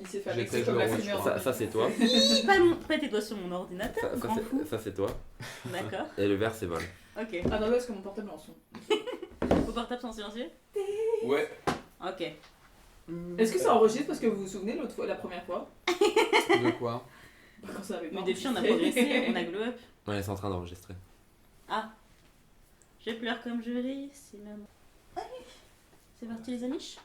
Il s'est fait J'ai avec très comme la rouge, fumée. Ça c'est toi. Pas tes doigts sur mon ordinateur, grand fou. Ça c'est toi. D'accord. Et le vert c'est vol. Ok. Ah non, parce que mon portable est en son. Vos portables sont silencieux? Ouais. Ok. Est-ce que ça enregistre parce que vous vous souvenez l'autre fois, la première fois? De quoi? Quand ça avait Mais pas depuis on a enregistré. progressé, on a glow up. Ouais, c'est en train d'enregistrer. Ah. Je pleure comme je ris, c'est même... C'est parti les amis?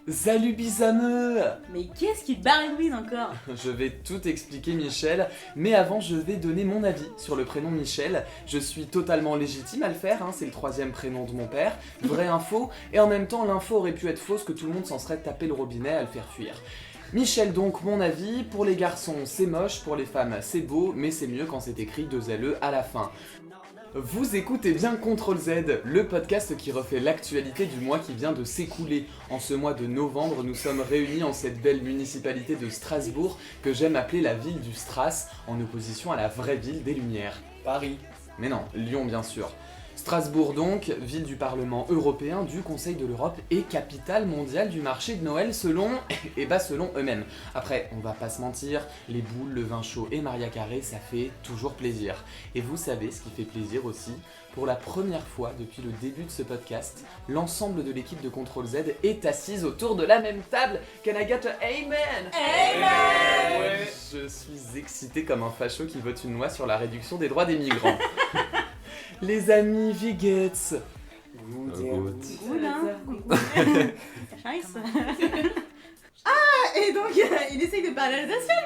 Salut bisameux! Mais qu'est-ce qui te baragouine encore? Je vais tout expliquer Michel, mais avant je vais donner mon avis sur le prénom Michel. Je suis totalement légitime à le faire, hein, c'est le 3e prénom de mon père, vraie info, et en même temps l'info aurait pu être fausse que tout le monde s'en serait tapé le robinet à le faire fuir. Michel donc, mon avis, pour les garçons c'est moche, pour les femmes c'est beau, mais c'est mieux quand c'est écrit 2 LE à la fin. Vous écoutez bien Ctrl Z, le podcast qui refait l'actualité du mois qui vient de s'écouler. En ce mois de novembre, nous sommes réunis en cette belle municipalité de Strasbourg que j'aime appeler la ville du Stras, en opposition à la vraie ville des Lumières. Paris. Mais non, Lyon bien sûr. Strasbourg donc, ville du Parlement européen, du Conseil de l'Europe et capitale mondiale du marché de Noël selon eux-mêmes. Après, on va pas se mentir, les boules, le vin chaud et Maria Carré, ça fait toujours plaisir. Et vous savez ce qui fait plaisir aussi? Pour la première fois depuis le début de ce podcast, l'ensemble de l'équipe de Ctrl Z est assise autour de la même table. Can I get a amen? Amen! Ouais, je suis excité comme un facho qui vote une loi sur la réduction des droits des migrants. Les amis, wie geht's? Oula. Scheiße. Et donc, il essaye de parler alsacien.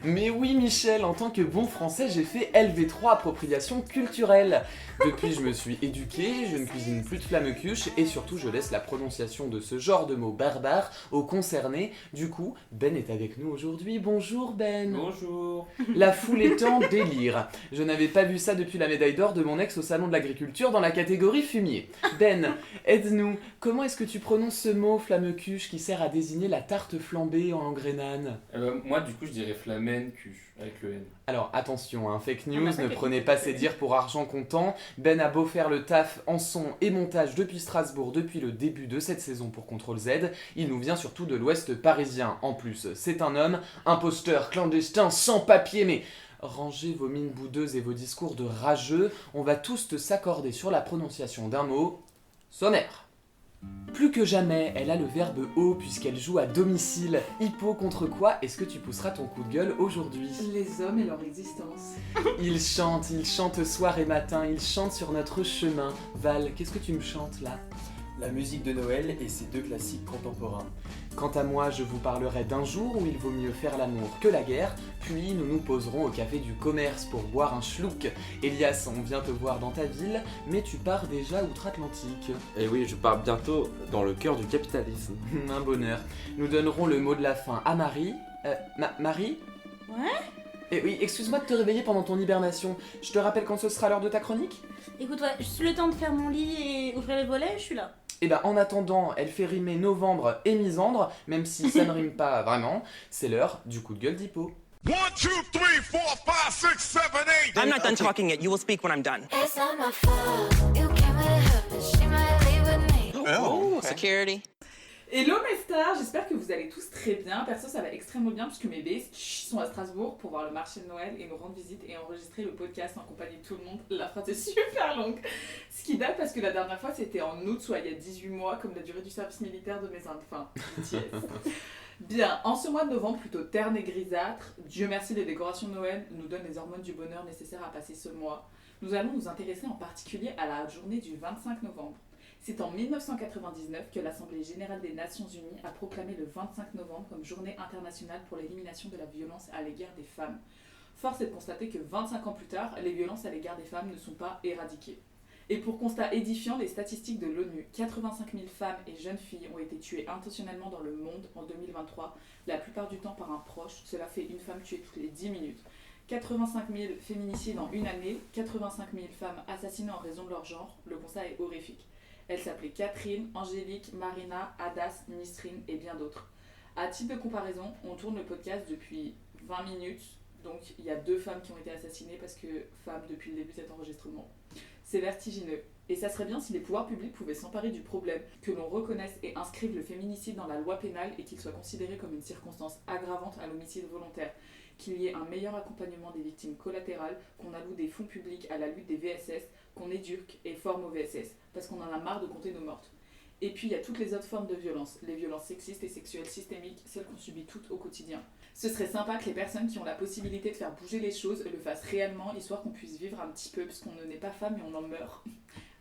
Mais oui Michel, en tant que bon français, j'ai fait LV3 appropriation culturelle. Depuis, je me suis éduqué, je ne cuisine plus de flamme-cuche et surtout, je laisse la prononciation de ce genre de mots barbares aux concernés. Du coup, Ben est avec nous aujourd'hui. Bonjour Ben. Bonjour. La foule est en délire. Je n'avais pas vu ça depuis la médaille d'or de mon ex au salon de l'agriculture dans la catégorie fumier. Ben, aide-nous. Comment est-ce que tu prononces ce mot flamme-cuche qui sert à désigner la tarte flambée en langue rhénane? Moi, du coup, je dirais flamen cuche avec le N. Alors attention, hein, fake news, On a pas ne capté. prenez pas ces dires pour argent comptant. Ben a beau faire le taf en son et montage depuis Strasbourg depuis le début de cette saison pour Ctrl Z, il nous vient surtout de l'ouest parisien. En plus, c'est un homme, imposteur, clandestin, sans papier, mais... Rangez vos mines boudeuses et vos discours de rageux, on va tous s'accorder sur la prononciation d'un mot... sommaire. Plus que jamais, elle a le verbe haut puisqu'elle joue à domicile. Hippo contre quoi est-ce que tu pousseras ton coup de gueule aujourd'hui? Les hommes et leur existence. Il chante soir et matin, il chante sur notre chemin. Val, qu'est-ce que tu me chantes là? La musique de Noël et ses 2 classiques contemporains. Quant à moi, je vous parlerai d'un jour où il vaut mieux faire l'amour que la guerre, puis nous nous poserons au café du commerce pour boire un schluck. Elias, on vient te voir dans ta ville, mais tu pars déjà outre-Atlantique. Et oui, je pars bientôt dans le cœur du capitalisme. Un bonheur. Nous donnerons le mot de la fin à Marie. Marie? Ouais? Eh oui, excuse-moi de te réveiller pendant ton hibernation. Je te rappelle quand ce sera l'heure de ta chronique? Écoute, ouais, juste le temps de faire mon lit et ouvrir les volets, je suis là. Et ben en attendant, elle fait rimer novembre et misandre, même si ça ne rime pas vraiment, c'est l'heure du coup de gueule d'Hippo. 1, 2, 3, 4, 5, 6, 7, 8. I'm not done talking yet. You will speak when I'm done. It's not my fault. You came with her, but she might leave with me. Oh, security. Hello mes stars, j'espère que vous allez tous très bien. Perso, ça va extrêmement bien puisque mes bés sont à Strasbourg pour voir le marché de Noël et nous rendre visite et enregistrer le podcast en compagnie de tout le monde. La phrase est super longue. Ce qui date parce que la dernière fois c'était en août, soit il y a 18 mois, comme la durée du service militaire de mes enfants. Bien, en ce mois de novembre plutôt terne et grisâtre, Dieu merci les décorations de Noël nous donnent les hormones du bonheur nécessaires à passer ce mois. Nous allons nous intéresser en particulier à la journée du 25 novembre. C'est en 1999 que l'Assemblée générale des Nations Unies a proclamé le 25 novembre comme journée internationale pour l'élimination de la violence à l'égard des femmes. Force est de constater que 25 ans plus tard, les violences à l'égard des femmes ne sont pas éradiquées. Et pour constat édifiant, les statistiques de l'ONU, 85 000 femmes et jeunes filles ont été tuées intentionnellement dans le monde en 2023, la plupart du temps par un proche, cela fait une femme tuée toutes les 10 minutes. 85 000 féminicides en une année, 85 000 femmes assassinées en raison de leur genre, le constat est horrifique. Elles s'appelaient Catherine, Angélique, Marina, Adas, Nisrine et bien d'autres. À titre de comparaison, on tourne le podcast depuis 20 minutes, donc il y a 2 femmes qui ont été assassinées parce que femmes depuis le début de cet enregistrement. C'est vertigineux. Et ça serait bien si les pouvoirs publics pouvaient s'emparer du problème, que l'on reconnaisse et inscrive le féminicide dans la loi pénale et qu'il soit considéré comme une circonstance aggravante à l'homicide volontaire, qu'il y ait un meilleur accompagnement des victimes collatérales, qu'on alloue des fonds publics à la lutte des VSS, qu'on éduque et forme aux VSS, parce qu'on en a marre de compter nos mortes. Et puis il y a toutes les autres formes de violence, les violences sexistes et sexuelles systémiques, celles qu'on subit toutes au quotidien. Ce serait sympa que les personnes qui ont la possibilité de faire bouger les choses le fassent réellement, histoire qu'on puisse vivre un petit peu, parce qu'on ne naît pas femme et on en meurt.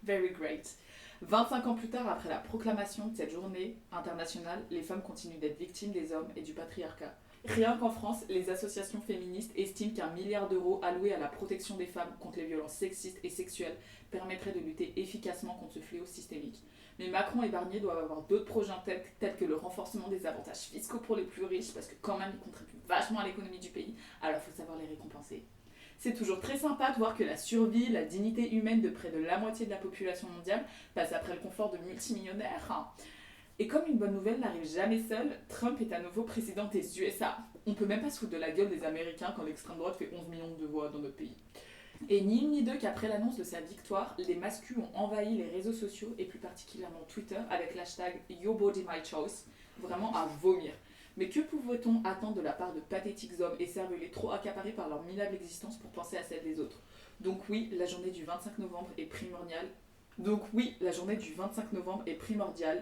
Very great. 25 ans plus tard, après la proclamation de cette journée internationale, les femmes continuent d'être victimes des hommes et du patriarcat. Rien qu'en France, les associations féministes estiment qu'1 milliard d'euros alloués à la protection des femmes contre les violences sexistes et sexuelles permettrait de lutter efficacement contre ce fléau systémique. Mais Macron et Barnier doivent avoir d'autres projets en tête, tels que le renforcement des avantages fiscaux pour les plus riches, parce que quand même ils contribuent vachement à l'économie du pays, alors il faut savoir les récompenser. C'est toujours très sympa de voir que la survie, la dignité humaine de près de la moitié de la population mondiale passe après le confort de multimillionnaires. Et comme une bonne nouvelle n'arrive jamais seule, Trump est à nouveau président des USA. On peut même pas se foutre de la gueule des Américains quand l'extrême droite fait 11 millions de voix dans notre pays. Et ni une ni deux qu'après l'annonce de sa victoire, les masculins ont envahi les réseaux sociaux et plus particulièrement Twitter avec l'hashtag YourBodyMyChoice, vraiment à vomir. Mais que pouvait-on attendre de la part de pathétiques hommes et cervelés trop accaparés par leur minable existence pour penser à celle des autres? Donc oui, la journée du 25 novembre est primordiale.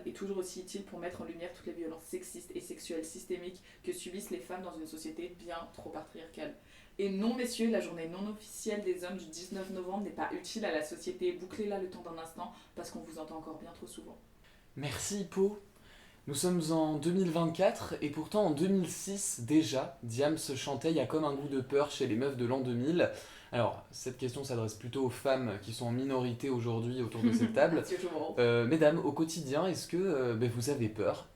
Et toujours aussi utile pour mettre en lumière toutes les violences sexistes et sexuelles systémiques que subissent les femmes dans une société bien trop patriarcale. Et non messieurs, la journée non officielle des hommes du 19 novembre n'est pas utile à la société, bouclez-la le temps d'un instant parce qu'on vous entend encore bien trop souvent. Merci Hippo. Nous sommes en 2024 et pourtant en 2006 déjà, Diams chantait « Y'a comme un goût de peur chez les meufs de l'an 2000 ». Alors, cette question s'adresse plutôt aux femmes qui sont en minorité aujourd'hui autour de cette table. Mesdames, au quotidien, est-ce que vous avez peur?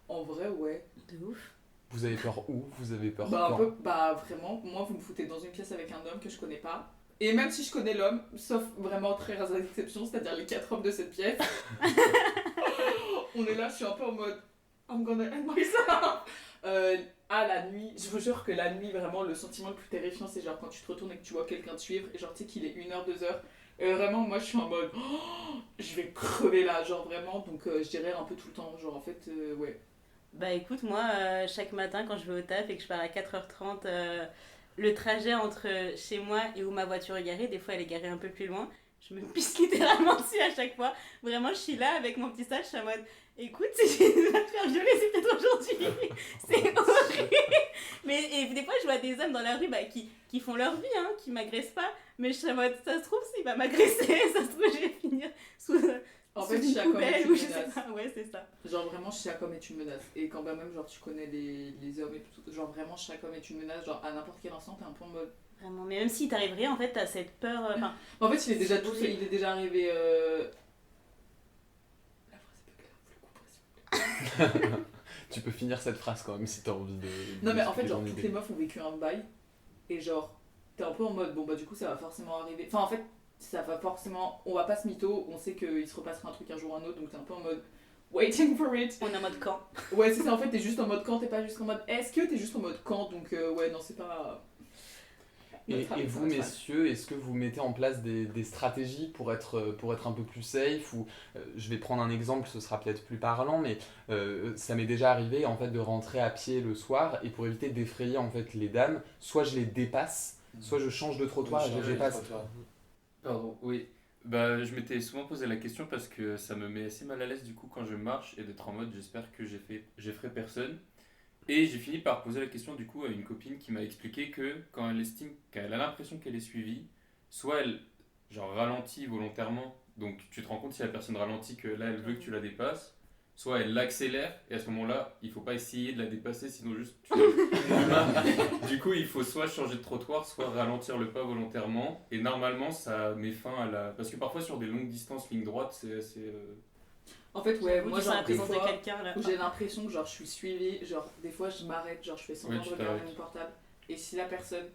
En vrai, ouais. De ouf. Vous avez peur où? Vous avez peur Bah, quand? un peu, bah vraiment, moi vous me foutez dans une pièce avec un homme que je connais pas. Et même si je connais l'homme, sauf vraiment très rares exceptions, c'est-à-dire les 4 hommes de cette pièce, on est là, je suis un peu en mode I'm gonna end myself. La nuit, je vous jure que la nuit, vraiment, le sentiment le plus terrifiant, c'est genre quand tu te retournes et que tu vois quelqu'un te suivre, et genre tu sais qu'il est 1h, 2h. Et vraiment, moi je suis en mode je vais crever là, genre vraiment, donc je dirais un peu tout le temps, genre en fait, ouais. Bah écoute, moi, chaque matin quand je vais au taf et que je pars à 4h30, le trajet entre chez moi et où ma voiture est garée, des fois elle est garée un peu plus loin, je me pisse littéralement dessus à chaque fois. Vraiment, je suis là avec mon petit sac, je suis en mode écoute, si tu vas te faire violer, c'est peut-être aujourd'hui. C'est horrible. Mais et des fois, je vois des hommes dans la rue qui font leur vie, hein, qui m'agressent pas, mais je suis en mode ça se trouve, s'il va m'agresser, ça se trouve, je vais finir sous. En fait, une je suis à comme poubelle et tu ou me je sais menaces. pas, ouais, c'est ça. Genre vraiment, je suis à comme et tu me menaces. Et quand bah même, genre tu connais les hommes et tout, genre vraiment, je suis à comme et tu me menaces, genre à n'importe quel instant, t'es un peu en mode. Vraiment, mais même s'il t'arrive rien, en fait, t'as cette peur. En fait, il est déjà arrivé. La phrase est peu claire, vous le couperez s'il vous plaît. Tu peux finir cette phrase quand même si t'as envie de... Non, mais en fait, d'expliquer genre ton toutes idée. les meufs ont vécu un bail. Et genre, t'es un peu en mode, bon bah du coup, ça va forcément arriver. Enfin, en fait, ça va forcément. On va pas se mytho, on sait qu'il se repassera un truc un jour ou un autre, donc t'es un peu en mode. Waiting for it. On est en mode camp. Ouais, c'est ça, en fait, t'es juste en mode quand, t'es pas juste en mode est-ce que t'es juste en mode quand, donc ouais, non, c'est pas. Et vous, messieurs, est-ce que vous mettez en place des stratégies pour être un peu plus safe ou, je vais prendre un exemple, ce sera peut-être plus parlant, mais ça m'est déjà arrivé en fait, de rentrer à pied le soir et pour éviter d'effrayer en fait, les dames, soit je les dépasse, soit je change de trottoir et je les dépasse. Pardon, oui. Bah, je m'étais souvent posé la question parce que ça me met assez mal à l'aise du coup quand je marche et d'être en mode j'espère que j'effraie personne. Et j'ai fini par poser la question du coup à une copine qui m'a expliqué que quand elle estime qu'elle a l'impression qu'elle est suivie, soit elle genre ralentit volontairement, donc tu te rends compte si la personne ralentit que là elle veut que tu la dépasses, soit elle l'accélère et à ce moment-là il faut pas essayer de la dépasser sinon juste tu du coup il faut soit changer de trottoir, soit ralentir le pas volontairement et normalement ça met fin à la... Parce que parfois sur des longues distances ligne droite c'est assez... En fait, ouais, moi, Moi, genre, la des présence de fois, quelqu'un là. où j'ai l'impression que genre je suis suivie, genre des fois je m'arrête, genre je fais semblant Oui, de tu regarder t'arrêtes. mon portable et si la personne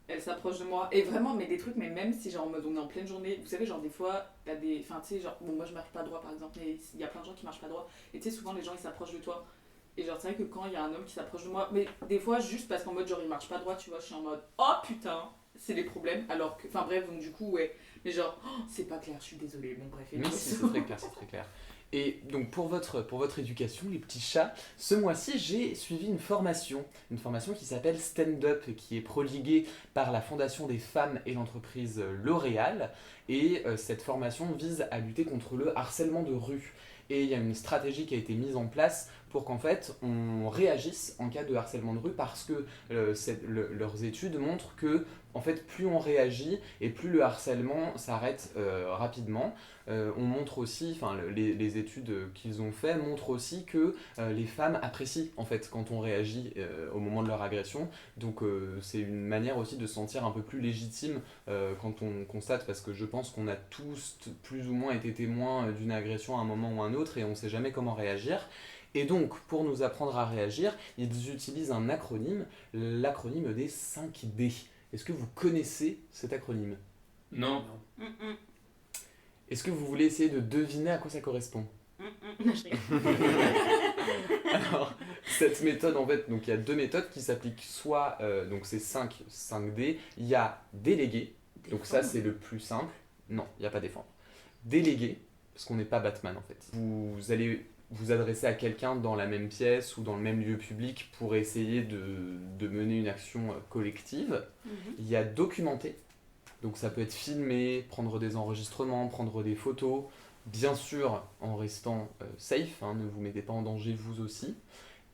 elle s'approche de moi. Et vraiment, mais des trucs, mais même si genre en mode on est en pleine journée, vous savez, genre des fois, t'as des. Enfin, tu sais, genre, bon, moi je marche pas droit par exemple, mais il y a plein de gens qui marchent pas droit. Et tu sais, souvent les gens ils s'approchent de toi. Et genre, c'est vrai que quand il y a un homme qui s'approche de moi, mais des fois, juste parce qu'en mode genre il marche pas droit, tu vois, je suis en mode oh putain, c'est les problèmes. Alors que. Enfin bref, donc du coup, ouais. Mais genre, oh, c'est pas clair, je suis désolée. Bon, bref. Mais si, c'est très clair, c'est très clair. Et donc pour votre éducation, les petits chats, ce mois-ci j'ai suivi une formation qui s'appelle Stand Up, qui est prodiguée par la Fondation des femmes et l'entreprise L'Oréal. Et cette formation vise à lutter contre le harcèlement de rue. Et il y a une stratégie qui a été mise en place pour qu'en fait on réagisse en cas de harcèlement de rue parce que leurs études montrent que en fait plus on réagit et plus le harcèlement s'arrête rapidement. On montre aussi, enfin les études qu'ils ont fait montrent aussi que les femmes apprécient en fait quand on réagit au moment de leur agression. Donc c'est une manière aussi de se sentir un peu plus légitime quand on constate, parce que je pense qu'on a tous plus ou moins été témoins d'une agression à un moment ou à un autre et on ne sait jamais comment réagir. Et donc, pour nous apprendre à réagir, ils utilisent un acronyme, l'acronyme des 5D. Est-ce que vous connaissez cet acronyme ? Non. Est-ce que vous voulez essayer de deviner à quoi ça correspond ? Non, je rigole. Alors, cette méthode, en fait, donc il y a deux méthodes qui s'appliquent, soit, donc c'est 5D, il y a déléguer, donc ça c'est le plus simple, non, il n'y a pas défendre. Déléguer, parce qu'on n'est pas Batman en fait. Vous allez vous adresser à quelqu'un dans la même pièce ou dans le même lieu public pour essayer de mener une action collective. Il y a documenter, donc ça peut être filmer, prendre des enregistrements, prendre des photos, bien sûr en restant safe, hein, ne vous mettez pas en danger vous aussi.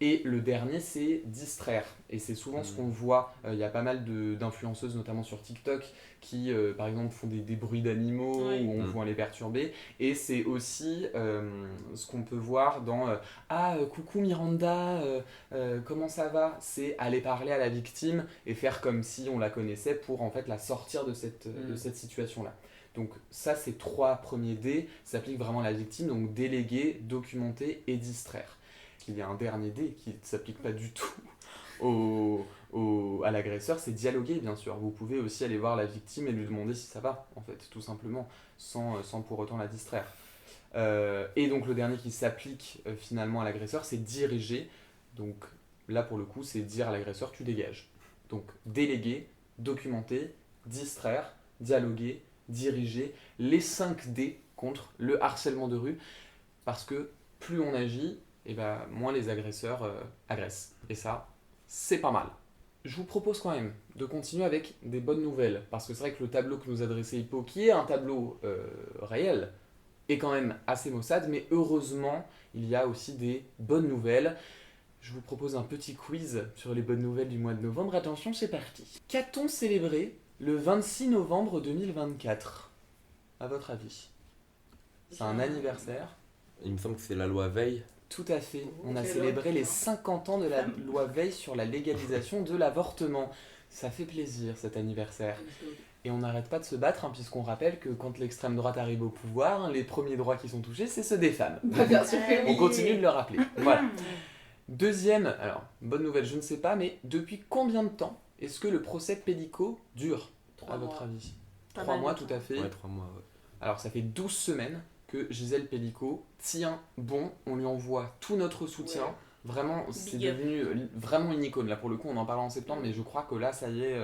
Et le dernier, c'est distraire. Et c'est souvent ce qu'on voit. Il y a pas mal d'influenceuses, notamment sur TikTok, qui, par exemple, font des bruits d'animaux où on voit les perturber. Et c'est aussi ce qu'on peut voir dans coucou Miranda, comment ça va ? C'est aller parler à la victime et faire comme si on la connaissait pour en fait la sortir de cette situation-là. Donc ça, ces trois premiers D s'appliquent vraiment à la victime, donc déléguer, documenter et distraire. Il y a un dernier D qui ne s'applique pas du tout à l'agresseur, c'est dialoguer bien sûr. Vous pouvez aussi aller voir la victime et lui demander si ça va, en fait, tout simplement, sans pour autant la distraire. Et donc le dernier qui s'applique finalement à l'agresseur, c'est diriger. Donc là pour le coup, c'est dire à l'agresseur tu dégages. Donc déléguer, documenter, distraire, dialoguer, diriger, les 5 D contre le harcèlement de rue, parce que plus on agit, et moins les agresseurs agressent. Et ça, c'est pas mal. Je vous propose quand même de continuer avec des bonnes nouvelles, parce que c'est vrai que le tableau que nous a dressé Hippo, qui est un tableau réel, est quand même assez maussade, mais heureusement, il y a aussi des bonnes nouvelles. Je vous propose un petit quiz sur les bonnes nouvelles du mois de novembre. Attention, c'est parti. Qu'a-t-on célébré le 26 novembre 2024 ? À votre avis ? C'est un anniversaire ? Il me semble que c'est la loi Veil. Tout à fait. On a Quel célébré homme. les 50 ans de la loi Veil sur la légalisation de l'avortement. Ça fait plaisir cet anniversaire. Et on n'arrête pas de se battre, hein, puisqu'on rappelle que quand l'extrême droite arrive au pouvoir, les premiers droits qui sont touchés, c'est ceux des femmes. Bah, bien sûr que On oui. continue de le rappeler. Voilà. Deuxième, alors, bonne nouvelle, je ne sais pas, mais depuis combien de temps est-ce que le procès Pellico dure, à votre avis ? 3 mois, tout à fait. Ouais, 3 mois, ouais. Alors, ça fait 12 semaines que Gisèle Pellico tient bon, on lui envoie tout notre soutien. Ouais. Vraiment, c'est Big up. devenu vraiment une icône. Là, pour le coup, on en parle en septembre, mais je crois que là, ça y est,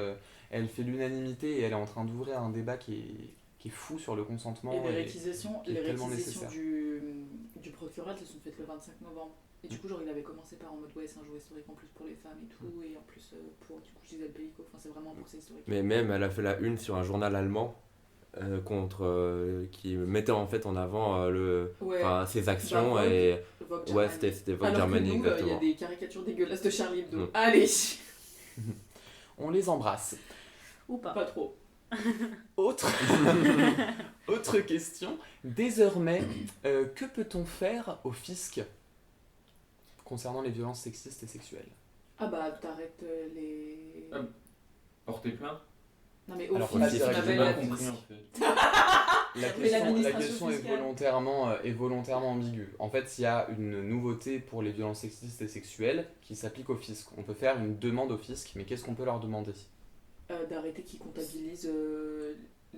elle fait l'unanimité et elle est en train d'ouvrir un débat qui est fou sur le consentement. Et les réquisitions qui est tellement nécessaire. du procureur, elles se sont faites le 25 novembre. Et du coup, genre, il avait commencé par en mode, ouais, c'est un jour historique en plus pour les femmes et tout, et en plus pour, du coup, Gisèle Pellico. Enfin, c'est vraiment un procès historique. Mais même, elle a fait la une sur un journal allemand qui mettait en fait en avant Ouais. ses actions Bah, Vogue, et Vogue ouais, Germany. c'était Vogue Alors Germany que nous, il y a exactement. des caricatures dégueulasses de Charlie Hebdo. Mm. Allez. On les embrasse. Ou pas. Pas trop. Autre question. Désormais, que peut-on faire au fisc concernant les violences sexistes et sexuelles ? Ah bah, t'arrêtes les... Porter plainte. Non mais Alors, au pas fil, direct, on j'ai avait pas la compris en fait. La Mais question l'administration est fiscale. volontairement ambiguë. En fait, il y a une nouveauté pour les violences sexistes et sexuelles qui s'applique au fisc. On peut faire une demande au fisc, mais qu'est-ce qu'on peut leur demander ? D'arrêter qu'ils comptabilisent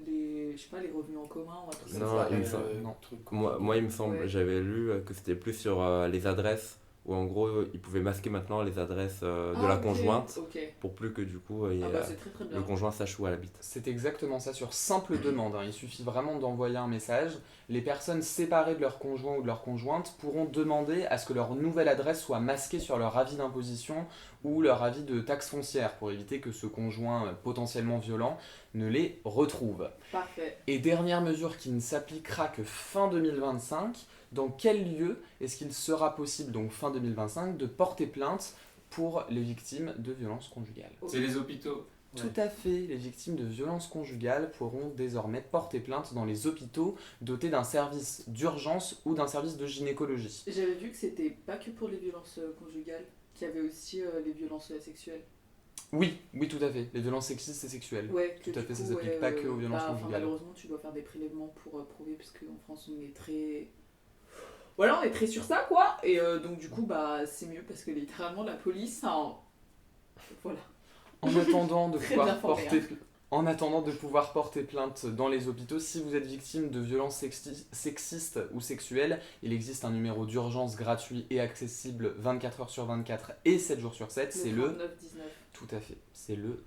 les, je sais pas, les revenus en commun ou un truc Non, comme ça. il me semble- non. Moi, il me semble, Ouais. j'avais lu que c'était plus sur les adresses, où en gros, ils pouvaient masquer maintenant les adresses de Ah, la ok, conjointe, Ok. pour plus que du coup, il y ait, Ah bah c'est très très bien. le conjoint sache où elle habite. C'est exactement ça, sur simple demande, hein. Il suffit vraiment d'envoyer un message. Les personnes séparées de leur conjoint ou de leur conjointe pourront demander à ce que leur nouvelle adresse soit masquée sur leur avis d'imposition ou leur avis de taxe foncière pour éviter que ce conjoint potentiellement violent ne les retrouve. Parfait. Et dernière mesure qui ne s'appliquera que fin 2025, dans quel lieu est-ce qu'il sera possible, donc fin 2025, de porter plainte pour les victimes de violences conjugales? C'est les hôpitaux. Tout à fait, les victimes de violences conjugales pourront désormais porter plainte dans les hôpitaux dotés d'un service d'urgence ou d'un service de gynécologie. J'avais vu que c'était pas que pour les violences conjugales, qu'il y avait aussi les violences sexuelles. Oui, oui, tout à fait, les violences sexistes et sexuelles. Ouais, que Tout à du fait, ça coup, s'applique pas que aux violences enfin, conjugales. malheureusement, tu dois faire des prélèvements pour prouver, parce qu'en France, on est très. Voilà, on est très sur ça, quoi. Et donc, du coup, bah, c'est mieux parce que littéralement, la police, hein, voilà. En attendant de Très pouvoir bien formé, porter, en attendant de pouvoir porter plainte dans les hôpitaux, si vous êtes victime de violences sexistes ou sexuelles, il existe un numéro d'urgence gratuit et accessible 24 heures sur 24 et 7 jours sur 7, c'est le 39-19. Tout à fait, c'est le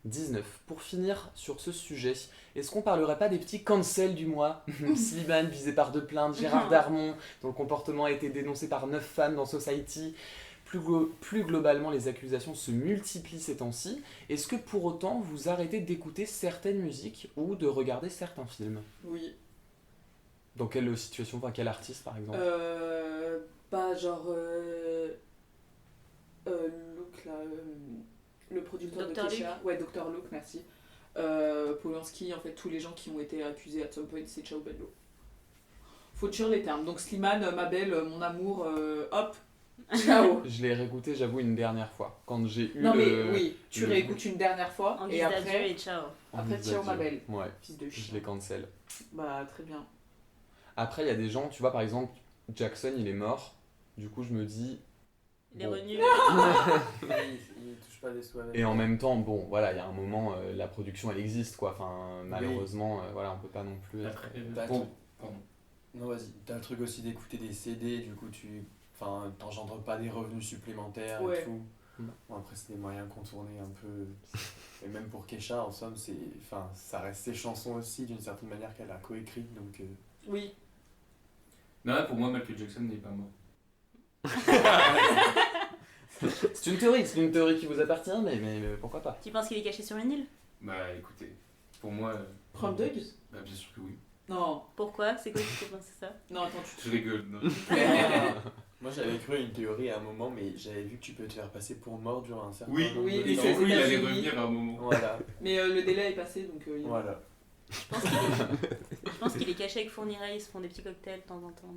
39-19. Pour finir sur ce sujet, est-ce qu'on parlerait pas des petits cancels du mois? Slimane visé par 2 plaintes, Gérard Darmon dont le comportement a été dénoncé par 9 femmes dans Society. Plus globalement, les accusations se multiplient ces temps-ci. Est-ce que pour autant vous arrêtez d'écouter certaines musiques ou de regarder certains films? Oui. Dans quelle situation, enfin quel artiste par exemple? Bah, genre. Luke, là. Le producteur Dr. de Kesha. Ouais, Dr. Luke, merci. Polanski, en fait, tous les gens qui ont été accusés à some point, c'est ciao bello. Faut dire les termes. Donc, Slimane, ma belle, mon amour, hop, ciao. Je l'ai réécouté, j'avoue, une dernière fois. Quand j'ai eu Non, mais le... oui, tu le- réécoutes une dernière fois En et guise d'adieu après, et ciao. en après guise ciao, ma d'adieu. belle. Ouais, Fils de je chien. les cancel. Bah, très bien. Après, il y a des gens, tu vois, par exemple, Jackson, il est mort. Du coup, je me dis... Il est bon. revenu. Il touche pas des sous avec. Et en même temps, bon, voilà, il y a un moment, la production, elle existe, quoi. Enfin, malheureusement, voilà, on peut pas non plus être... Après, T'as bon, tout. pardon. Non, vas-y. T'as le truc aussi d'écouter des CD, du coup, enfin, t'engendres pas des revenus supplémentaires Ouais. et tout. Mm. Bon, après, c'est des moyens contournés un peu. Et même pour Kesha, en somme, enfin, ça reste ses chansons aussi, d'une certaine manière, qu'elle a coécrites, donc. Oui. Non, pour moi, Michael Jackson n'est pas mort. C'est une théorie qui vous appartient, mais pourquoi pas? Tu penses qu'il est caché sur une île? Bah écoutez, pour moi. Prom Dog? Bah bien sûr que oui. Non. Pourquoi? C'est quoi qui te fait penser ça? Non, attends, Je rigole, non. Moi, j'avais cru à une théorie à un moment, mais j'avais vu que tu peux te faire passer pour mort durant un certain Oui, nombre oui, de et temps. c'est- du coup, il allait États-Unis. revenir à un moment. Voilà, Mais le délai est passé, donc... voilà. Je pense qu'il est caché avec Fourniret, ils se font des petits cocktails de temps en temps.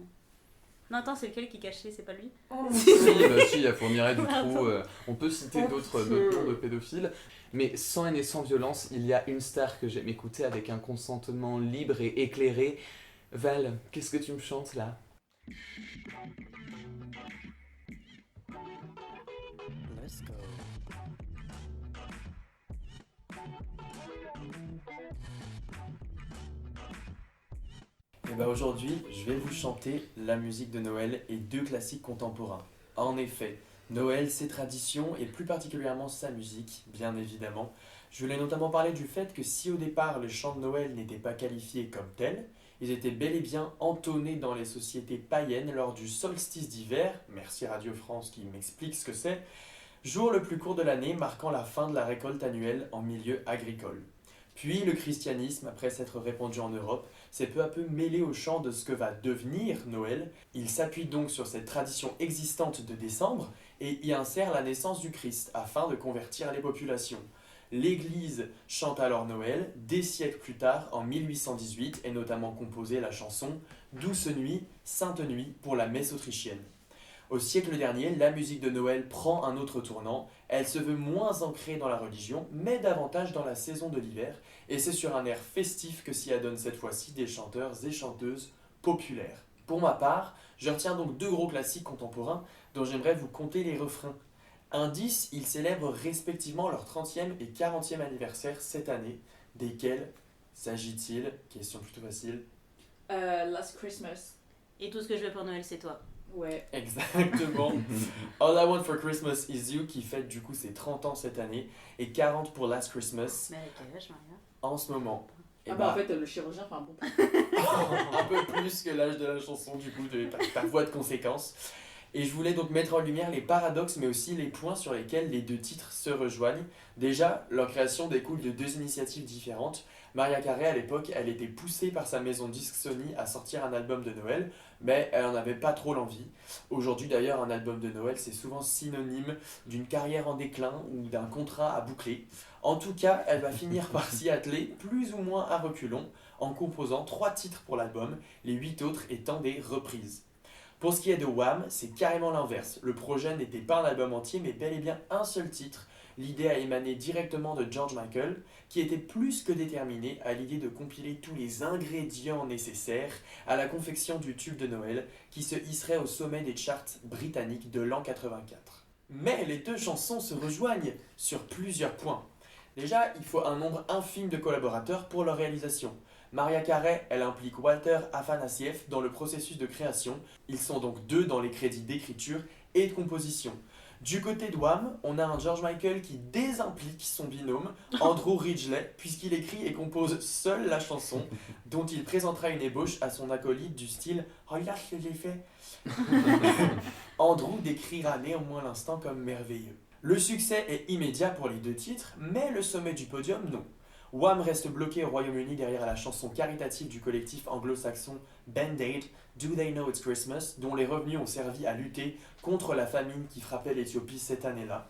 Non, attends, c'est lequel qui est caché? C'est pas lui? Oh, Si, bah si, il y a Fourniret du Attends. trou. On peut citer Oh, d'autres noms de pédophiles. Mais sans haine et sans violence, il y a une star que j'aime écouter avec un consentement libre et éclairé. Val, qu'est-ce que tu me chantes là? Let's go. Et bah aujourd'hui, je vais vous chanter la musique de Noël et 2 classiques contemporains. En effet, Noël, ses traditions et plus particulièrement sa musique, bien évidemment. Je voulais notamment parler du fait que si au départ les chants de Noël n'étaient pas qualifiés comme tels, ils étaient bel et bien entonnés dans les sociétés païennes lors du solstice d'hiver, merci Radio France qui m'explique ce que c'est, jour le plus court de l'année marquant la fin de la récolte annuelle en milieu agricole. Puis le christianisme, après s'être répandu en Europe, s'est peu à peu mêlé au chant de ce que va devenir Noël. Il s'appuie donc sur cette tradition existante de décembre et y insère la naissance du Christ afin de convertir les populations. L'Église chante alors Noël, des siècles plus tard, en 1818, et notamment composé la chanson « Douce nuit, sainte nuit » pour la messe autrichienne. Au siècle dernier, la musique de Noël prend un autre tournant, elle se veut moins ancrée dans la religion, mais davantage dans la saison de l'hiver, et c'est sur un air festif que s'y adonnent cette fois-ci des chanteurs et chanteuses populaires. Pour ma part, je retiens donc 2 gros classiques contemporains dont j'aimerais vous conter les refrains. Indice, ils célèbrent respectivement leur 30e et 40e anniversaire cette année. Desquels s'agit-il? Question plutôt facile. Last Christmas. Et tout ce que je veux pour Noël, c'est toi. Ouais. Exactement. All I Want for Christmas is You qui fête du coup ses 30 ans cette année et 40 pour Last Christmas Mais avec quel âge, Maria? en ce moment. Et Ah bah en fait, le chirurgien fait un bon un peu plus que l'âge de la chanson du coup par voie de conséquence. Et je voulais donc mettre en lumière les paradoxes mais aussi les points sur lesquels les deux titres se rejoignent. Déjà, leur création découle de deux initiatives différentes. Mariah Carey à l'époque, elle était poussée par sa maison disque Sony à sortir un album de Noël, mais elle n'en avait pas trop l'envie. Aujourd'hui d'ailleurs, un album de Noël c'est souvent synonyme d'une carrière en déclin ou d'un contrat à boucler. En tout cas, elle va finir par s'y atteler plus ou moins à reculons en composant 3 titres pour l'album, les 8 autres étant des reprises. Pour ce qui est de Wham, c'est carrément l'inverse. Le projet n'était pas un album entier, mais bel et bien un seul titre. L'idée a émané directement de George Michael, qui était plus que déterminé à l'idée de compiler tous les ingrédients nécessaires à la confection du tube de Noël, qui se hisserait au sommet des charts britanniques de l'an 84. Mais les deux chansons se rejoignent sur plusieurs points. Déjà, il faut un nombre infime de collaborateurs pour leur réalisation. Mariah Carey, elle implique Walter Afanasieff dans le processus de création. Ils sont donc 2 dans les crédits d'écriture et de composition. Du côté de Wham, on a un George Michael qui désimplique son binôme, Andrew Ridgeley, puisqu'il écrit et compose seul la chanson, dont il présentera une ébauche à son acolyte du style « Regarde ce que j'ai fait !» Andrew décrira néanmoins l'instant comme merveilleux. Le succès est immédiat pour les 2 titres, mais le sommet du podium, non. Wham reste bloqué au Royaume-Uni derrière la chanson caritative du collectif anglo-saxon Band-Aid, Do They Know It's Christmas, dont les revenus ont servi à lutter contre la famine qui frappait l'Éthiopie cette année-là.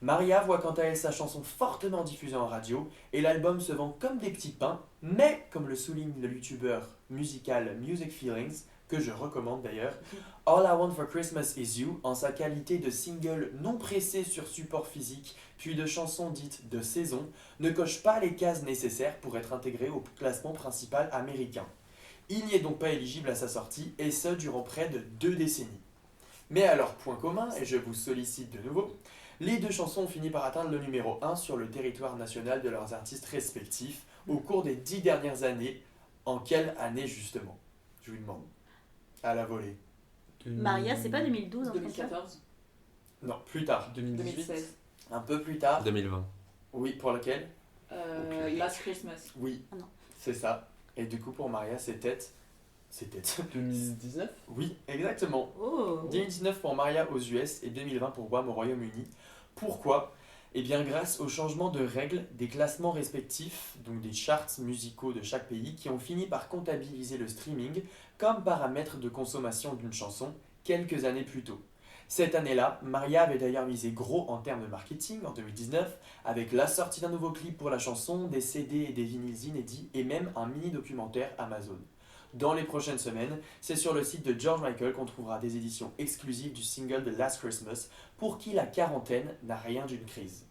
Maria voit quant à elle sa chanson fortement diffusée en radio et l'album se vend comme des petits pains, mais comme le souligne le youtubeur musical Music Feelings, que je recommande d'ailleurs, All I Want for Christmas is You, en sa qualité de single non pressé sur support physique, puis de chanson dite de saison, ne coche pas les cases nécessaires pour être intégré au classement principal américain. Il n'y est donc pas éligible à sa sortie, et ce durant près de 2 décennies. Mais alors, point commun, et je vous sollicite de nouveau, les 2 chansons ont fini par atteindre le numéro 1 sur le territoire national de leurs artistes respectifs au cours des 10 dernières années. En quelle année justement? Je vous demande. À la volée. Maria, c'est pas 2012 en fait? 2014. Non, plus tard. 2018. 2016. Un peu plus tard. 2020. Oui, pour lequel? Last Christmas. Oui, Ah non. c'est ça. Et du coup, pour Maria, c'était... 2019. Oui, exactement. Oh. 2019 pour Maria aux US et 2020 pour Wham au Royaume-Uni. Pourquoi? Eh bien, grâce au changement de règles des classements respectifs, donc des charts musicaux de chaque pays, qui ont fini par comptabiliser le streaming comme paramètre de consommation d'une chanson quelques années plus tôt. Cette année-là, Maria avait d'ailleurs misé gros en termes de marketing en 2019, avec la sortie d'un nouveau clip pour la chanson, des CD et des vinyles inédits, et même un mini-documentaire Amazon. Dans les prochaines semaines, c'est sur le site de George Michael qu'on trouvera des éditions exclusives du single de Last Christmas, pour qui la quarantaine n'a rien d'une crise.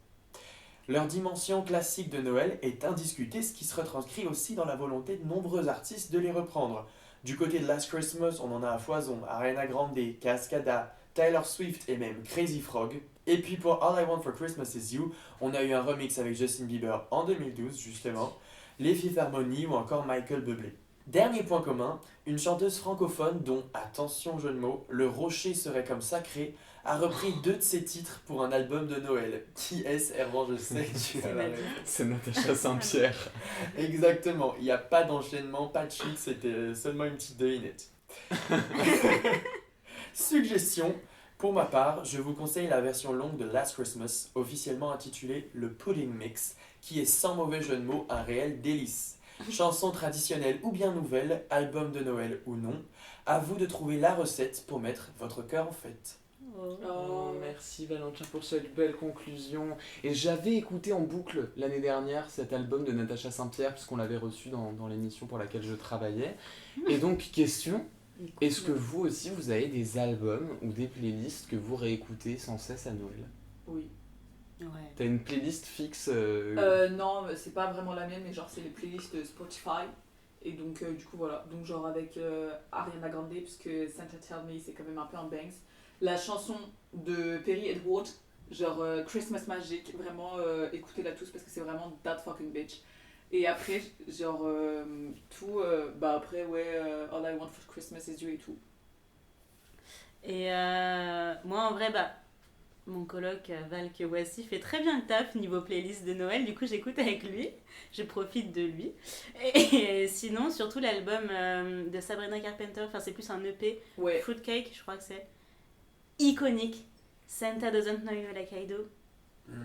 Leur dimension classique de Noël est indiscutée, ce qui se retranscrit aussi dans la volonté de nombreux artistes de les reprendre. Du côté de Last Christmas, on en a à foison, Ariana Grande, Cascada, Taylor Swift et même Crazy Frog. Et puis pour All I Want for Christmas is You, on a eu un remix avec Justin Bieber en 2012 justement, les Fifth Harmony ou encore Michael Bublé. Dernier point commun, une chanteuse francophone dont, attention jeu de mots, le rocher serait comme sacré, a repris 2 de ses titres pour un album de Noël. Qui est-ce, Herman? Je sais que tu as la réponse. C'est Natacha Saint-Pierre. Exactement, il n'y a pas d'enchaînement, pas de chute, c'était seulement une petite devinette. Suggestion, pour ma part, je vous conseille la version longue de Last Christmas, officiellement intitulée le Pudding Mix, qui est sans mauvais jeu de mots un réel délice. Chanson traditionnelle ou bien nouvelle, album de Noël ou non, à vous de trouver la recette pour mettre votre cœur en fête. Oh, merci Valentin pour cette belle conclusion. Et j'avais écouté en boucle l'année dernière cet album de Natacha Saint-Pierre, puisqu'on l'avait reçu dans l'émission pour laquelle je travaillais. Et donc, question, est-ce que vous aussi, vous avez des albums ou des playlists que vous réécoutez sans cesse à Noël? Oui. Ouais. T'as une playlist fixe Non, c'est pas vraiment la même, mais genre c'est les playlists de Spotify. Et donc du coup voilà, donc genre avec Ariana Grande, puisque Santa Tell Me c'est quand même un peu un bangs. La chanson de Perry Edward, Genre Christmas Magic, vraiment écoutez-la tous parce que c'est vraiment that fucking bitch. Et après, genre tout, bah après, ouais, All I Want for Christmas is You et tout. Et moi, en vrai, bah, mon coloc Val Kewassi fait très bien le taf niveau playlist de Noël. Du coup, j'écoute avec lui. Je profite de lui. Et sinon, surtout l'album de Sabrina Carpenter, enfin, c'est plus un EP. Ouais. Fruitcake, je crois que c'est. Iconique. Santa Doesn't Know You Like I Do.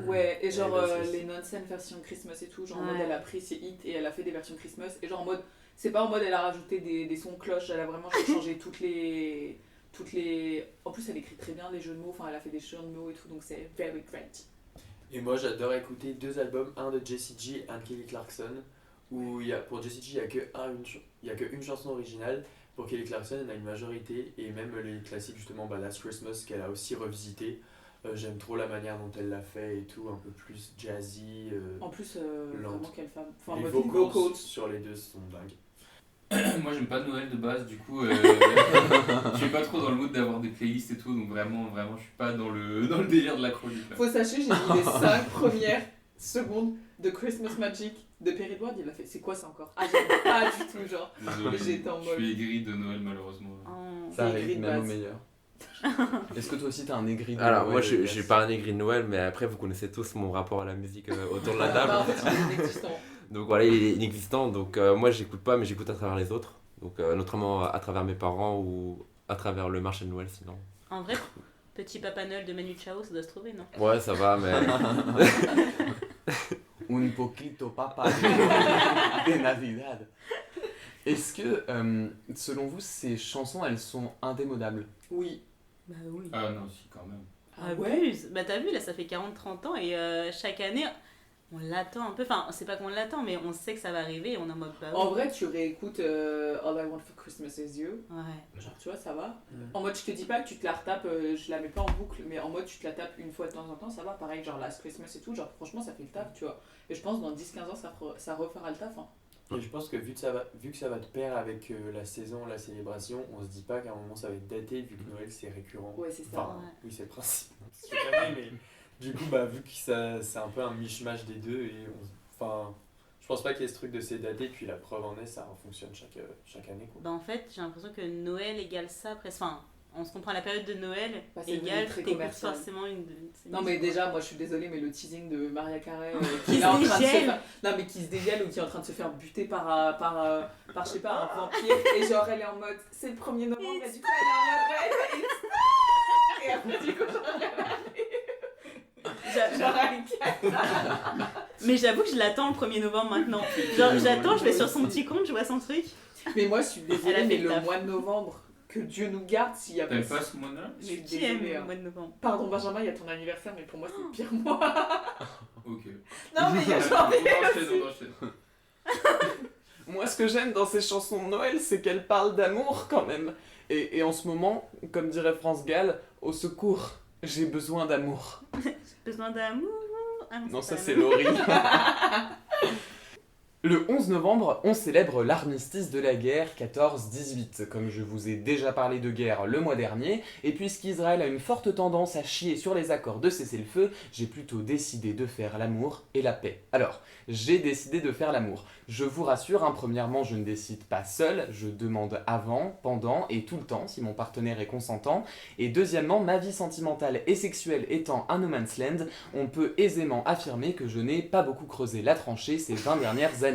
Ouais, et genre bah, c'est- les nonsense versions Christmas et tout, genre en Ouais. mode elle a pris ses hits et elle a fait des versions Christmas, et genre en mode, c'est pas en mode elle a rajouté des sons cloches, elle a vraiment changé toutes les... En plus elle écrit très bien les jeux de mots, enfin elle a fait des jeux de mots et tout, donc c'est very great. Et moi j'adore écouter deux albums, un de Jessie J et un de Kelly Clarkson, où pour Jessie J il y a qu'une chanson originale, pour Kelly Clarkson il y en a une majorité, et même les classiques justement Last Christmas qu'elle a aussi revisité. J'aime trop la manière dont elle l'a fait et tout, un peu plus jazzy. En plus, lente. vraiment quelle femme. Enfin, Les en mode vocals sur les deux sont dingues. Moi j'aime pas Noël de base, du coup je suis pas trop dans le mood d'avoir des playlists et tout, donc vraiment je suis pas dans le délire de la chronique. là. Faut sachez, j'ai vu les 5 premières secondes de Christmas Magic de Perry Edward, il a fait c'est quoi ça encore? Ah, j'aime pas du tout, genre. Désolé, J'étais en je mode. suis aigri de Noël malheureusement. Oh. Ça C'est écrit arrive de même au base. meilleur. Est-ce que toi aussi t'as un aigri de Alors Noël, moi je Elias suis pas un aigri de Noël, mais après vous connaissez tous mon rapport à la musique autour de la table. Bah, en fait, il est inexistant. Donc voilà, il est inexistant, donc moi j'écoute pas, mais j'écoute à travers les autres. Donc notamment à travers mes parents ou à travers le marché de Noël sinon. En vrai, Petit Papa Noël de Manu Chao, ça doit se trouver, non? Ouais, ça va, mais Un poquito papa de Navidad. Est-ce que, selon vous, ces chansons, elles sont indémodables? Oui. Bah oui. Ah non, si quand même. Ah ouais? Abuse. Bah t'as vu, là ça fait 40-30 ans et chaque année on l'attend un peu. Enfin, c'est pas qu'on l'attend, mais on sait que ça va arriver et on est en mode bah oui. En vrai, tu réécoutes All I Want for Christmas is You. Ouais. Genre, tu vois, ça va. En mode, je te dis pas que tu te la retapes, je la mets pas en boucle, mais en mode, tu te la tapes une fois de temps en temps, ça va. Pareil, genre Last Christmas et tout, genre, franchement, ça fait le taf, tu vois. Et je pense dans 10-15 ans, ça refera le taf. Hein. Et je pense que vu que ça va de pair avec la saison, la célébration, on se dit pas qu'à un moment ça va être daté vu que Noël c'est récurrent. Ouais, c'est ça. Enfin, Ouais. oui, c'est le principe. Chaque année, mais du coup, bah, vu que c'est un peu un mishmash des deux, et enfin, je pense pas qu'il y ait ce truc de c'est daté, puis la preuve en est, ça fonctionne chaque année. Quoi. Bah en fait, j'ai l'impression que Noël égale ça presque. Enfin, on se comprend la période de Noël Bah, c'est égale devenu très t'écoutes commercial. forcément une de ces Non, mais musiques, quoi. déjà, moi, je suis désolée, mais le teasing de Maria Carey Qui est en se train de dégèle. Non, mais qui se dégèle ou qui est en train de se faire buter par je sais pas, un vampire. Et genre, elle est en mode, c'est le 1er novembre, et du coup, elle est en mode, ouais, it's time. Et après, du coup, genre, elle casse. Mais j'avoue que je l'attends le 1er novembre maintenant. Genre, j'attends, je vais sur son petit compte, je vois son truc. Mais moi, je suis Elle a désolée, fait mais le le taf. mois de novembre, que Dieu nous garde s'il y a T'aimes pas ce mois-là? Je suis Mais qui aime désolée. le Hein. mois de novembre? Pardon, Benjamin, il y a ton anniversaire, mais pour moi, c'est le pire mois. Ok. Non, mais il y a On janvier enchaîne, aussi. on enchaîne. Moi, ce que j'aime dans ces chansons de Noël, c'est qu'elles parlent d'amour quand même. Et en ce moment, comme dirait France Gall, au secours, j'ai besoin d'amour. Besoin d'amour. Ah Non, ça pas c'est l'amour. Laurie. Le 11 novembre, on célèbre l'armistice de la guerre 14-18. Comme je vous ai déjà parlé de guerre le mois dernier, et puisqu'Israël a une forte tendance à chier sur les accords de cessez-le-feu, j'ai plutôt décidé de faire l'amour et la paix. Alors, j'ai décidé de faire l'amour. Je vous rassure, hein, premièrement, je ne décide pas seul, je demande avant, pendant et tout le temps si mon partenaire est consentant. Et deuxièmement, ma vie sentimentale et sexuelle étant un no man's land, on peut aisément affirmer que je n'ai pas beaucoup creusé la tranchée ces 20 dernières années.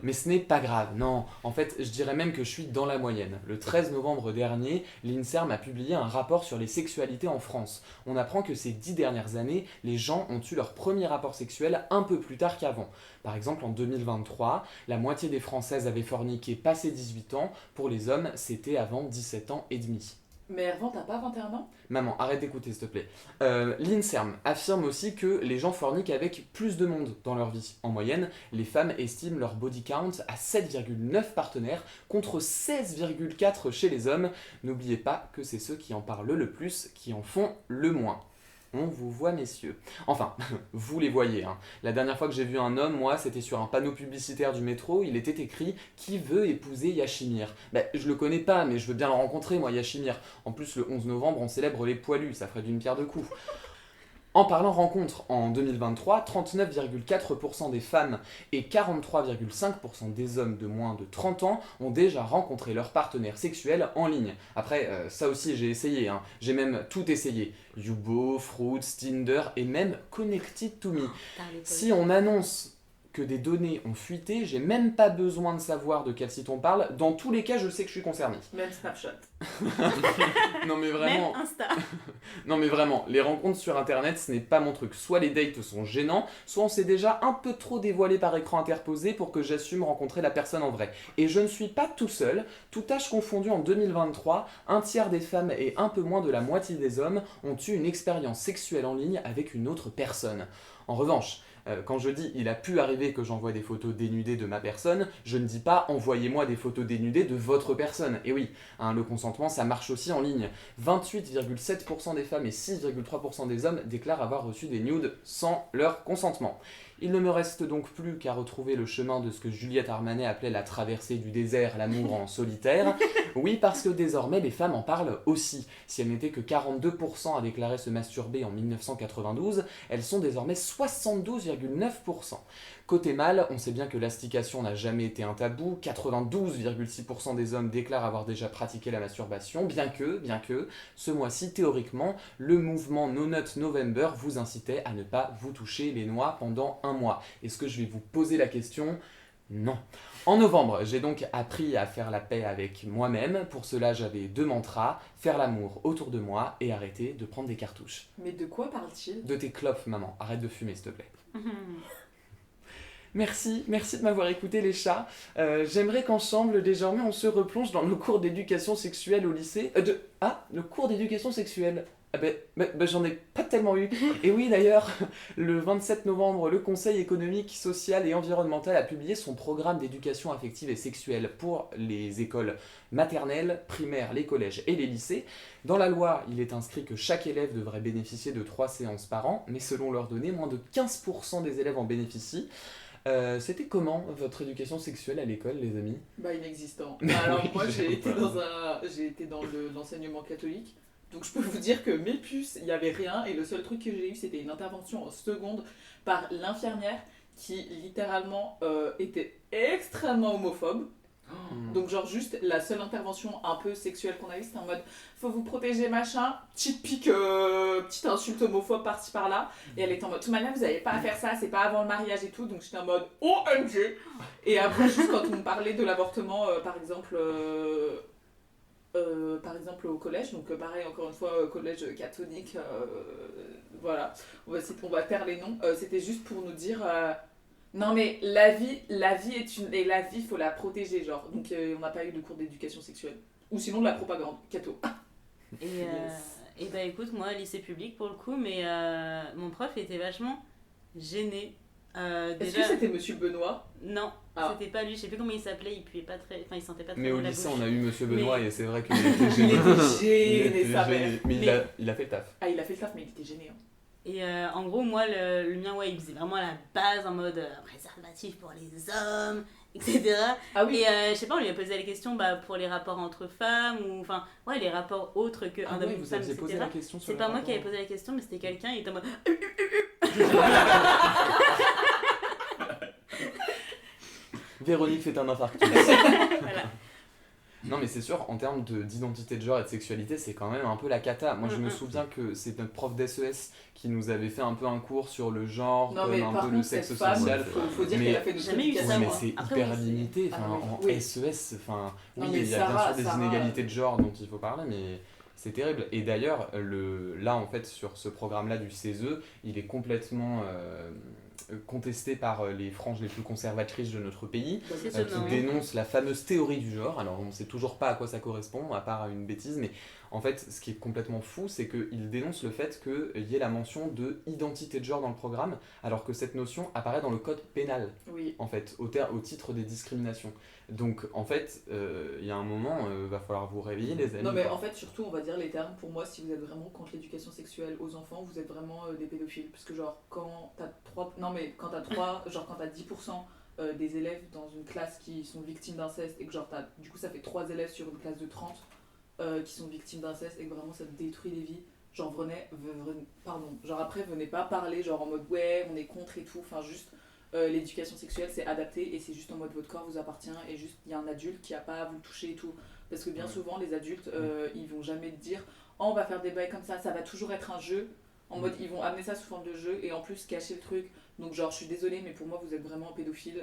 Mais ce n'est pas grave, non, en fait je dirais même que je suis dans la moyenne. Le 13 novembre dernier, l'INSERM a publié un rapport sur les sexualités en France. On apprend que ces 10 dernières années, les gens ont eu leur premier rapport sexuel un peu plus tard qu'avant. Par exemple en 2023, la moitié des Françaises avaient forniqué passé 18 ans, pour les hommes c'était avant 17 ans et demi. Mais Erwan, t'as pas 21 ans? Maman, arrête d'écouter s'il te plaît. L'INSERM affirme aussi que les gens forniquent avec plus de monde dans leur vie. En moyenne, les femmes estiment leur body count à 7,9 partenaires contre 16,4 chez les hommes. N'oubliez pas que c'est ceux qui en parlent le plus qui en font le moins. On vous voit, messieurs. Enfin, vous les voyez. Hein. La dernière fois que j'ai vu un homme, moi, c'était sur un panneau publicitaire du métro. Il était écrit « Qui veut épouser Yachimir ?» Ben, je le connais pas, mais je veux bien le rencontrer, moi, Yachimir. En plus, le 11 novembre, on célèbre les poilus. Ça ferait d'une pierre deux coups. En parlant rencontre, en 2023, 39,4% des femmes et 43,5% des hommes de moins de 30 ans ont déjà rencontré leur partenaire sexuel en ligne. Après, ça aussi j'ai essayé, hein. J'ai même tout essayé. Yubo, Fruits, Tinder et même Connected to Me. Si on annonce que des données ont fuité, j'ai même pas besoin de savoir de quel site on parle. Dans tous les cas, je sais que je suis concerné. Même Snapchat. Non mais vraiment. Même Insta. Non mais vraiment, les rencontres sur internet, ce n'est pas mon truc. Soit les dates sont gênants, soit on s'est déjà un peu trop dévoilé par écran interposé pour que j'assume rencontrer la personne en vrai. Et je ne suis pas tout seul. Tout âge confondu en 2023, un tiers des femmes et un peu moins de la moitié des hommes ont eu une expérience sexuelle en ligne avec une autre personne. En revanche, quand je dis il a pu arriver que j'envoie des photos dénudées de ma personne, je ne dis pas envoyez-moi des photos dénudées de votre personne. Et oui, hein, le consentement ça marche aussi en ligne. 28,7% des femmes et 6,3% des hommes déclarent avoir reçu des nudes sans leur consentement. Il ne me reste donc plus qu'à retrouver le chemin de ce que Juliette Armanet appelait la traversée du désert, l'amour en solitaire. Oui, parce que désormais les femmes en parlent aussi. Si elles n'étaient que 42% à déclarer se masturber en 1992, elles sont désormais 72,9%. Côté mâle, on sait bien que l'astication n'a jamais été un tabou, 92,6% des hommes déclarent avoir déjà pratiqué la masturbation, bien que, ce mois-ci, théoriquement, le mouvement No Nut November vous incitait à ne pas vous toucher les noix pendant un mois. Est-ce que je vais vous poser la question ? Non. En novembre, j'ai donc appris à faire la paix avec moi-même. Pour cela, j'avais 2 mantras, faire l'amour autour de moi et arrêter de prendre des cartouches. Mais de quoi parle-t-il ? De tes clopes, maman. Arrête de fumer, s'il te plaît. Merci de m'avoir écouté les chats. J'aimerais qu'ensemble, désormais, on se replonge dans nos cours d'éducation sexuelle au lycée. Le cours d'éducation sexuelle. J'en ai pas tellement eu. Et oui, d'ailleurs, le 27 novembre, le Conseil économique, social et environnemental a publié son programme d'éducation affective et sexuelle pour les écoles maternelles, primaires, les collèges et les lycées. Dans la loi, il est inscrit que chaque élève devrait bénéficier de 3 séances par an, mais selon leurs données, moins de 15% des élèves en bénéficient. C'était comment votre éducation sexuelle à l'école, les amis ? Inexistant. Alors moi j'ai été dans l'enseignement catholique, donc je peux vous dire que mes puces, il n'y avait rien, et le seul truc que j'ai eu c'était une intervention en seconde par l'infirmière qui littéralement était extrêmement homophobe. Donc genre juste la seule intervention un peu sexuelle qu'on a eue c'était en mode faut vous protéger machin, petite pique, petite insulte homophobe par-ci par-là, et elle était en mode de toute manière vous n'avez pas à faire ça, c'est pas avant le mariage et tout, donc j'étais en mode OMG. Et après juste quand on me parlait de l'avortement par exemple au collège, donc pareil encore une fois collège catholique, voilà, on va taire les noms, c'était juste pour nous dire non mais la vie est une... Et la vie, faut la protéger, genre. Donc on n'a pas eu de cours d'éducation sexuelle. Ou sinon de la propagande, catho. Et bah écoute, moi, lycée public pour le coup, mais mon prof était vachement gêné. Est-ce que c'était Monsieur Benoît ? Non, c'était pas lui, je sais plus comment il s'appelait, il puait pas très... Enfin, il sentait pas très Mais bon au la lycée, bouche. on a eu Monsieur Benoît Mais- et c'est vrai qu'il était gêné. Il était gêné, sa mère. Mais Mais- il a fait le taf. Ah, il a fait le taf, mais il était gêné. Hein. Et en gros, moi, le mien, ouais, il faisait vraiment la base en mode préservatif pour les hommes, etc. Ah oui. Et je sais pas, on lui a posé la question pour les rapports entre femmes, ou enfin, ouais, les rapports autres qu'un homme, oui, une vous femme, aviez etc. posé la question sur C'est le pas moi rapport. qui avais posé la question, mais c'était quelqu'un, il était en mode. Véronique fait un infarctus. Voilà. Non mais c'est sûr, en termes d'identité de genre et de sexualité, c'est quand même un peu la cata. Moi je me Mhm. souviens que c'est notre prof d'SES qui nous avait fait un peu un cours sur le genre, Non, comme mais un par peu le contre, sexe cette femme, social. faut dire Mais- qu'elle a fait notre Jamais eu ça, Oui, éducation. mais moi. c'est Après, hyper oui, c'est- limité. Ah, Enfin, oui. en Oui. SES, enfin, Non, oui, mais il y a bien Sarah- sûr des Sarah- inégalités de genre dont il faut parler, mais c'est terrible. Et d'ailleurs, là en fait, sur ce programme-là du CESE, il est complètement contesté par les franges les plus conservatrices de notre pays. C'est Qui étonnant. dénonce la fameuse théorie du genre. Alors on ne sait toujours pas à quoi ça correspond, à part à une bêtise, mais en fait ce qui est complètement fou, c'est qu'il dénonce le fait qu'il y ait la mention de identité de genre dans le programme, alors que cette notion apparaît dans le code pénal, Oui. en fait, au titre des discriminations. Donc en fait, il y a un moment, va falloir vous réveiller les amis. Non mais quoi. en fait surtout on va dire les termes, pour moi si vous êtes vraiment contre l'éducation sexuelle aux enfants, vous êtes vraiment des pédophiles. Parce que genre quand t'as 10% des élèves dans une classe qui sont victimes d'inceste et que genre du coup ça fait 3 élèves sur une classe de 30 qui sont victimes d'inceste et que vraiment ça détruit les vies, genre genre après venez pas parler genre en mode ouais on est contre et tout, enfin juste l'éducation sexuelle c'est adapté et c'est juste en mode votre corps vous appartient et juste il y a un adulte qui a pas à vous le toucher et tout, parce que bien souvent les adultes ils vont jamais te dire oh, on va faire des bails comme ça va toujours être un jeu, en mode ils vont amener ça sous forme de jeu et en plus cacher le truc, donc genre je suis désolée mais pour moi vous êtes vraiment un pédophile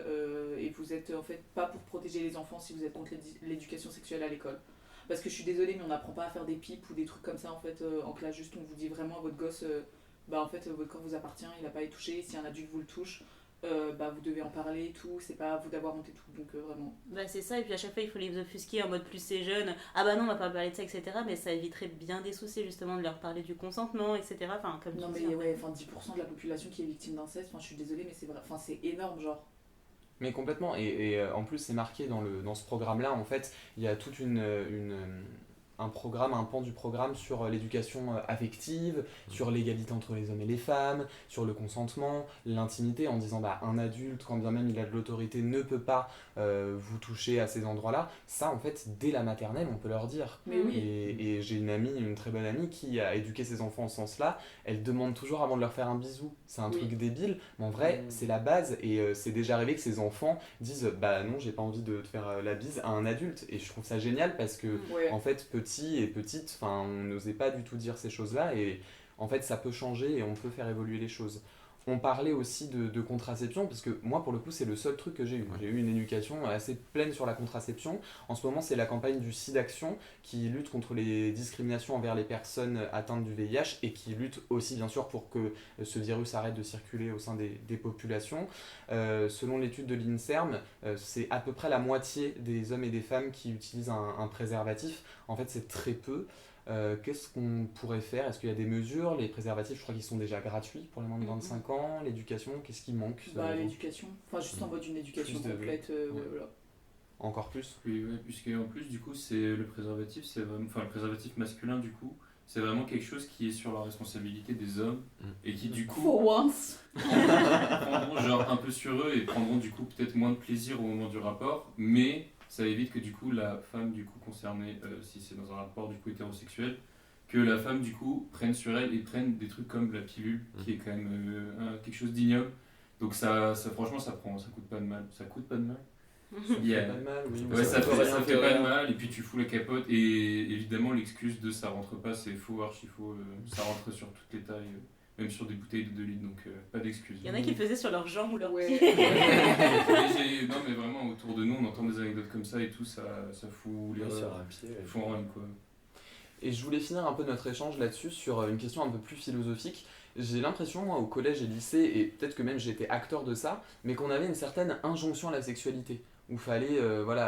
et vous êtes en fait pas pour protéger les enfants si vous êtes contre l'éducation sexuelle à l'école. Parce que je suis désolée, mais on n'apprend pas à faire des pipes ou des trucs comme ça en fait en classe. Juste, on vous dit vraiment à votre gosse, en fait, votre corps vous appartient, il n'a pas à y toucher. Si un adulte vous le touche, vous devez en parler et tout. C'est pas à vous d'avoir honte et tout. Donc vraiment. Bah c'est ça, et puis à chaque fois il faut les offusquer en mode plus c'est jeune. Ah bah non, on va pas parler de ça, etc. Mais ça éviterait bien des soucis justement de leur parler du consentement, etc. Enfin, comme non, tu mais dis, ouais, 10% de la population qui est victime d'inceste, je suis désolée, mais c'est vrai. Enfin, c'est énorme, genre. Mais complètement, et en plus c'est marqué dans ce programme-là, en fait, il y a toute un pan du programme sur l'éducation affective, sur l'égalité entre les hommes et les femmes, sur le consentement, l'intimité, en disant un adulte, quand bien même il a de l'autorité, ne peut pas vous toucher à ces endroits-là. Ça, en fait, dès la maternelle, on peut leur dire. Mais oui. Et j'ai une très bonne amie qui a éduqué ses enfants en ce sens-là. Elle demande toujours avant de leur faire un bisou. C'est un truc débile, mais en vrai, c'est la base. Et c'est déjà arrivé que ses enfants disent non, j'ai pas envie de te faire la bise à un adulte. Et je trouve ça génial parce que, en fait, petit et petite, on n'osait pas du tout dire ces choses-là. Et en fait, ça peut changer et on peut faire évoluer les choses. On parlait aussi de contraception, parce que moi, pour le coup, c'est le seul truc que j'ai eu. J'ai eu une éducation assez pleine sur la contraception. En ce moment, c'est la campagne du SIDAction qui lutte contre les discriminations envers les personnes atteintes du VIH et qui lutte aussi, bien sûr, pour que ce virus arrête de circuler au sein des populations. Selon l'étude de l'INSERM, c'est à peu près la moitié des hommes et des femmes qui utilisent un préservatif. En fait, c'est très peu. Qu'est-ce qu'on pourrait faire? Est-ce qu'il y a des mesures? Les préservatifs, je crois qu'ils sont déjà gratuits pour les moins de 25 ans. L'éducation, qu'est-ce qui manque? L'éducation, juste en mode une éducation complète, voilà. Encore plus? Oui, puisque en plus, du coup, c'est le préservatif, c'est vraiment, le préservatif masculin, du coup, c'est vraiment quelque chose qui est sur la responsabilité des hommes et qui, du coup, for once, prendront genre un peu sur eux et prendront du coup peut-être moins de plaisir au moment du rapport, mais ça évite que du coup la femme du coup concernée, si c'est dans un rapport du coup hétérosexuel, que la femme du coup prenne sur elle et prenne des trucs comme la pilule, qui est quand même quelque chose d'ignoble. Donc ça franchement ça coûte pas de mal. Ça coûte pas de mal. Ça fait pas de mal, oui. Ouais, ça fait pas de mal, et puis tu fous la capote, et évidemment l'excuse de ça rentre pas, c'est faux, archi faux, ça rentre sur toutes les tailles, même sur des bouteilles de 2 litres, donc pas d'excuses. Il y en a qui le faisaient sur leurs jambes ou leurs pieds. Non mais vraiment autour de nous on entend des anecdotes comme ça et tout, ça fout les sur un pied, fout en rame, quoi. Et je voulais finir un peu notre échange là-dessus sur une question un peu plus philosophique. J'ai l'impression, moi, au collège et lycée, et peut-être que même j'étais acteur de ça, mais qu'on avait une certaine injonction à la sexualité. Où fallait,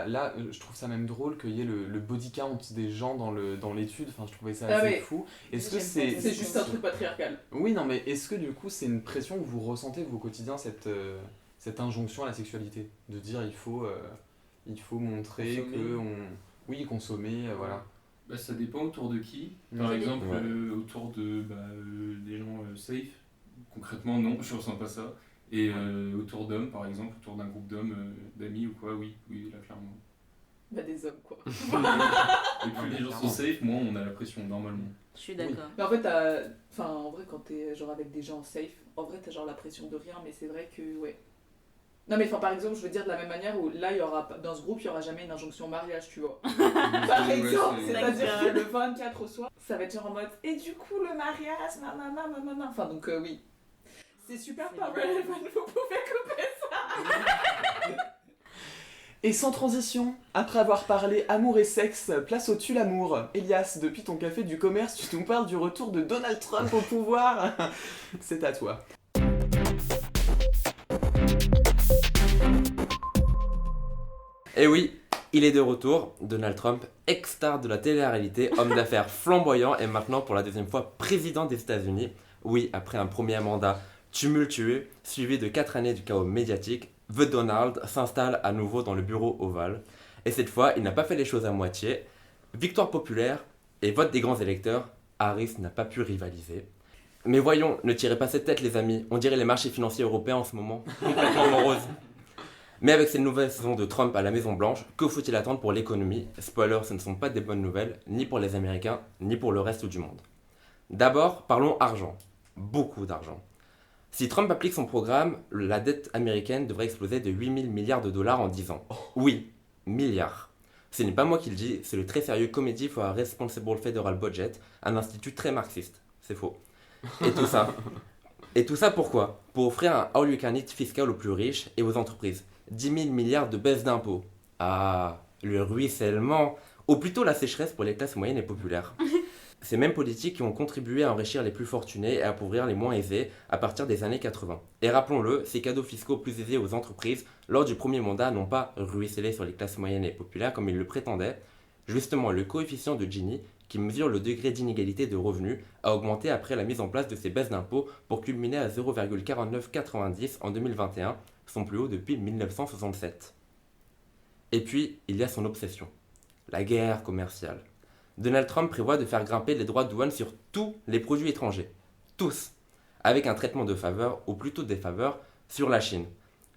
là, je trouve ça même drôle qu'il y ait le body count des gens dans l'étude, je trouvais ça assez fou. Est-ce que c'est juste un truc patriarcal? Oui, non, mais est-ce que du coup c'est une pression que vous ressentez vous, au quotidien, cette injonction à la sexualité? De dire il faut montrer consommer. Consommer, voilà. Bah, ça dépend autour de qui. Par exemple, autour de des gens safe, concrètement non, je ressens pas ça. Et autour d'hommes, par exemple, autour d'un groupe d'hommes, d'amis ou quoi, oui, là clairement. Des hommes quoi. Et plus les gens sont safe, moins on a la pression normalement. Je suis d'accord. Mais en fait, en vrai, quand t'es genre avec des gens safe, en vrai t'as genre la pression de rien, mais c'est vrai que Non mais par exemple, je veux dire de la même manière où là, dans ce groupe, il y aura jamais une injonction mariage, tu vois. Par exemple, c'est-à-dire que le 24 au soir, ça va être genre en mode et du coup le mariage, nanana. Enfin donc oui. C'est super pas relevant, vous pouvez couper ça. Et sans transition, après avoir parlé amour et sexe, place au tue l'amour. Elias, depuis ton café du commerce, tu nous parles du retour de Donald Trump au pouvoir. C'est à toi. Et oui, il est de retour. Donald Trump, ex-star de la télé-réalité, homme d'affaires flamboyant, est maintenant pour la deuxième fois président des États-Unis. Oui, après un premier mandat tumultueux, suivi de 4 années du chaos médiatique, The Donald s'installe à nouveau dans le bureau ovale. Et cette fois, il n'a pas fait les choses à moitié. Victoire populaire et vote des grands électeurs, Harris n'a pas pu rivaliser. Mais voyons, ne tirez pas cette tête les amis, on dirait les marchés financiers européens en ce moment, complètement moroses. Mais avec cette nouvelle saison de Trump à la Maison Blanche, que faut-il attendre pour l'économie? Spoiler, ce ne sont pas des bonnes nouvelles, ni pour les Américains, ni pour le reste du monde. D'abord, parlons argent. Beaucoup d'argent. Si Trump applique son programme, la dette américaine devrait exploser de 8 000 milliards de dollars en 10 ans. Oui, milliards. Ce n'est pas moi qui le dis, c'est le très sérieux Committee for a Responsible Federal Budget, un institut très marxiste. C'est faux. Et tout ça pourquoi ? Pour offrir un all-you-can-eat fiscal aux plus riches et aux entreprises. 10 000 milliards de baisse d'impôts. Ah, le ruissellement. Ou plutôt la sécheresse pour les classes moyennes et populaires. Ces mêmes politiques qui ont contribué à enrichir les plus fortunés et à appauvrir les moins aisés à partir des années 80. Et rappelons-le, ces cadeaux fiscaux plus aisés aux entreprises lors du premier mandat n'ont pas ruisselé sur les classes moyennes et populaires comme ils le prétendaient. Justement, le coefficient de Gini, qui mesure le degré d'inégalité de revenus, a augmenté après la mise en place de ces baisses d'impôts pour culminer à 0,4990 en 2021, son plus haut depuis 1967. Et puis, il y a son obsession, la guerre commerciale. Donald Trump prévoit de faire grimper les droits de douane sur tous les produits étrangers. Tous. Avec un traitement de faveur, ou plutôt des faveurs, sur la Chine.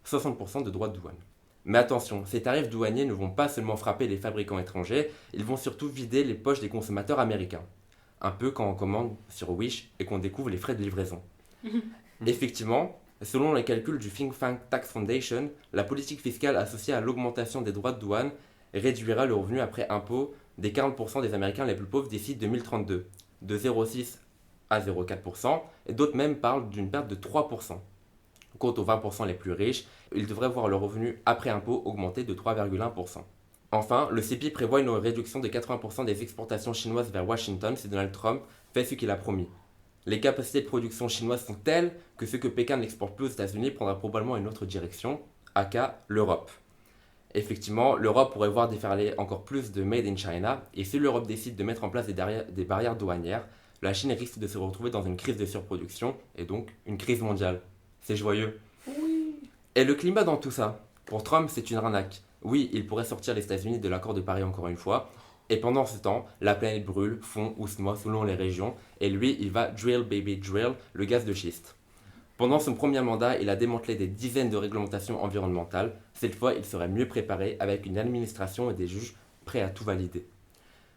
60% de droits de douane. Mais attention, ces tarifs douaniers ne vont pas seulement frapper les fabricants étrangers, ils vont surtout vider les poches des consommateurs américains. Un peu quand on commande sur Wish et qu'on découvre les frais de livraison. Effectivement, selon les calculs du think tank Tax Foundation, la politique fiscale associée à l'augmentation des droits de douane réduira le revenu après impôt des 40% des Américains les plus pauvres d'ici 2032, de 0,6 à 0,4%, et d'autres même parlent d'une perte de 3%. Quant aux 20% les plus riches, ils devraient voir leur revenu après impôt augmenter de 3,1%. Enfin, le CPI prévoit une réduction de 80% des exportations chinoises vers Washington si Donald Trump fait ce qu'il a promis. Les capacités de production chinoises sont telles que ce que Pékin n'exporte plus aux États-Unis prendra probablement une autre direction, aka l'Europe. Effectivement, l'Europe pourrait voir déferler encore plus de Made in China, et si l'Europe décide de mettre en place des barrières douanières, la Chine risque de se retrouver dans une crise de surproduction, et donc une crise mondiale. C'est joyeux. Oui. Et le climat dans tout ça ? Pour Trump, c'est une arnaque. Oui, il pourrait sortir les États-Unis de l'accord de Paris encore une fois, et pendant ce temps, la planète brûle, fond ou se noie selon les régions, et lui, il va drill baby drill le gaz de schiste. Pendant son premier mandat, il a démantelé des dizaines de réglementations environnementales. Cette fois, il serait mieux préparé avec une administration et des juges prêts à tout valider.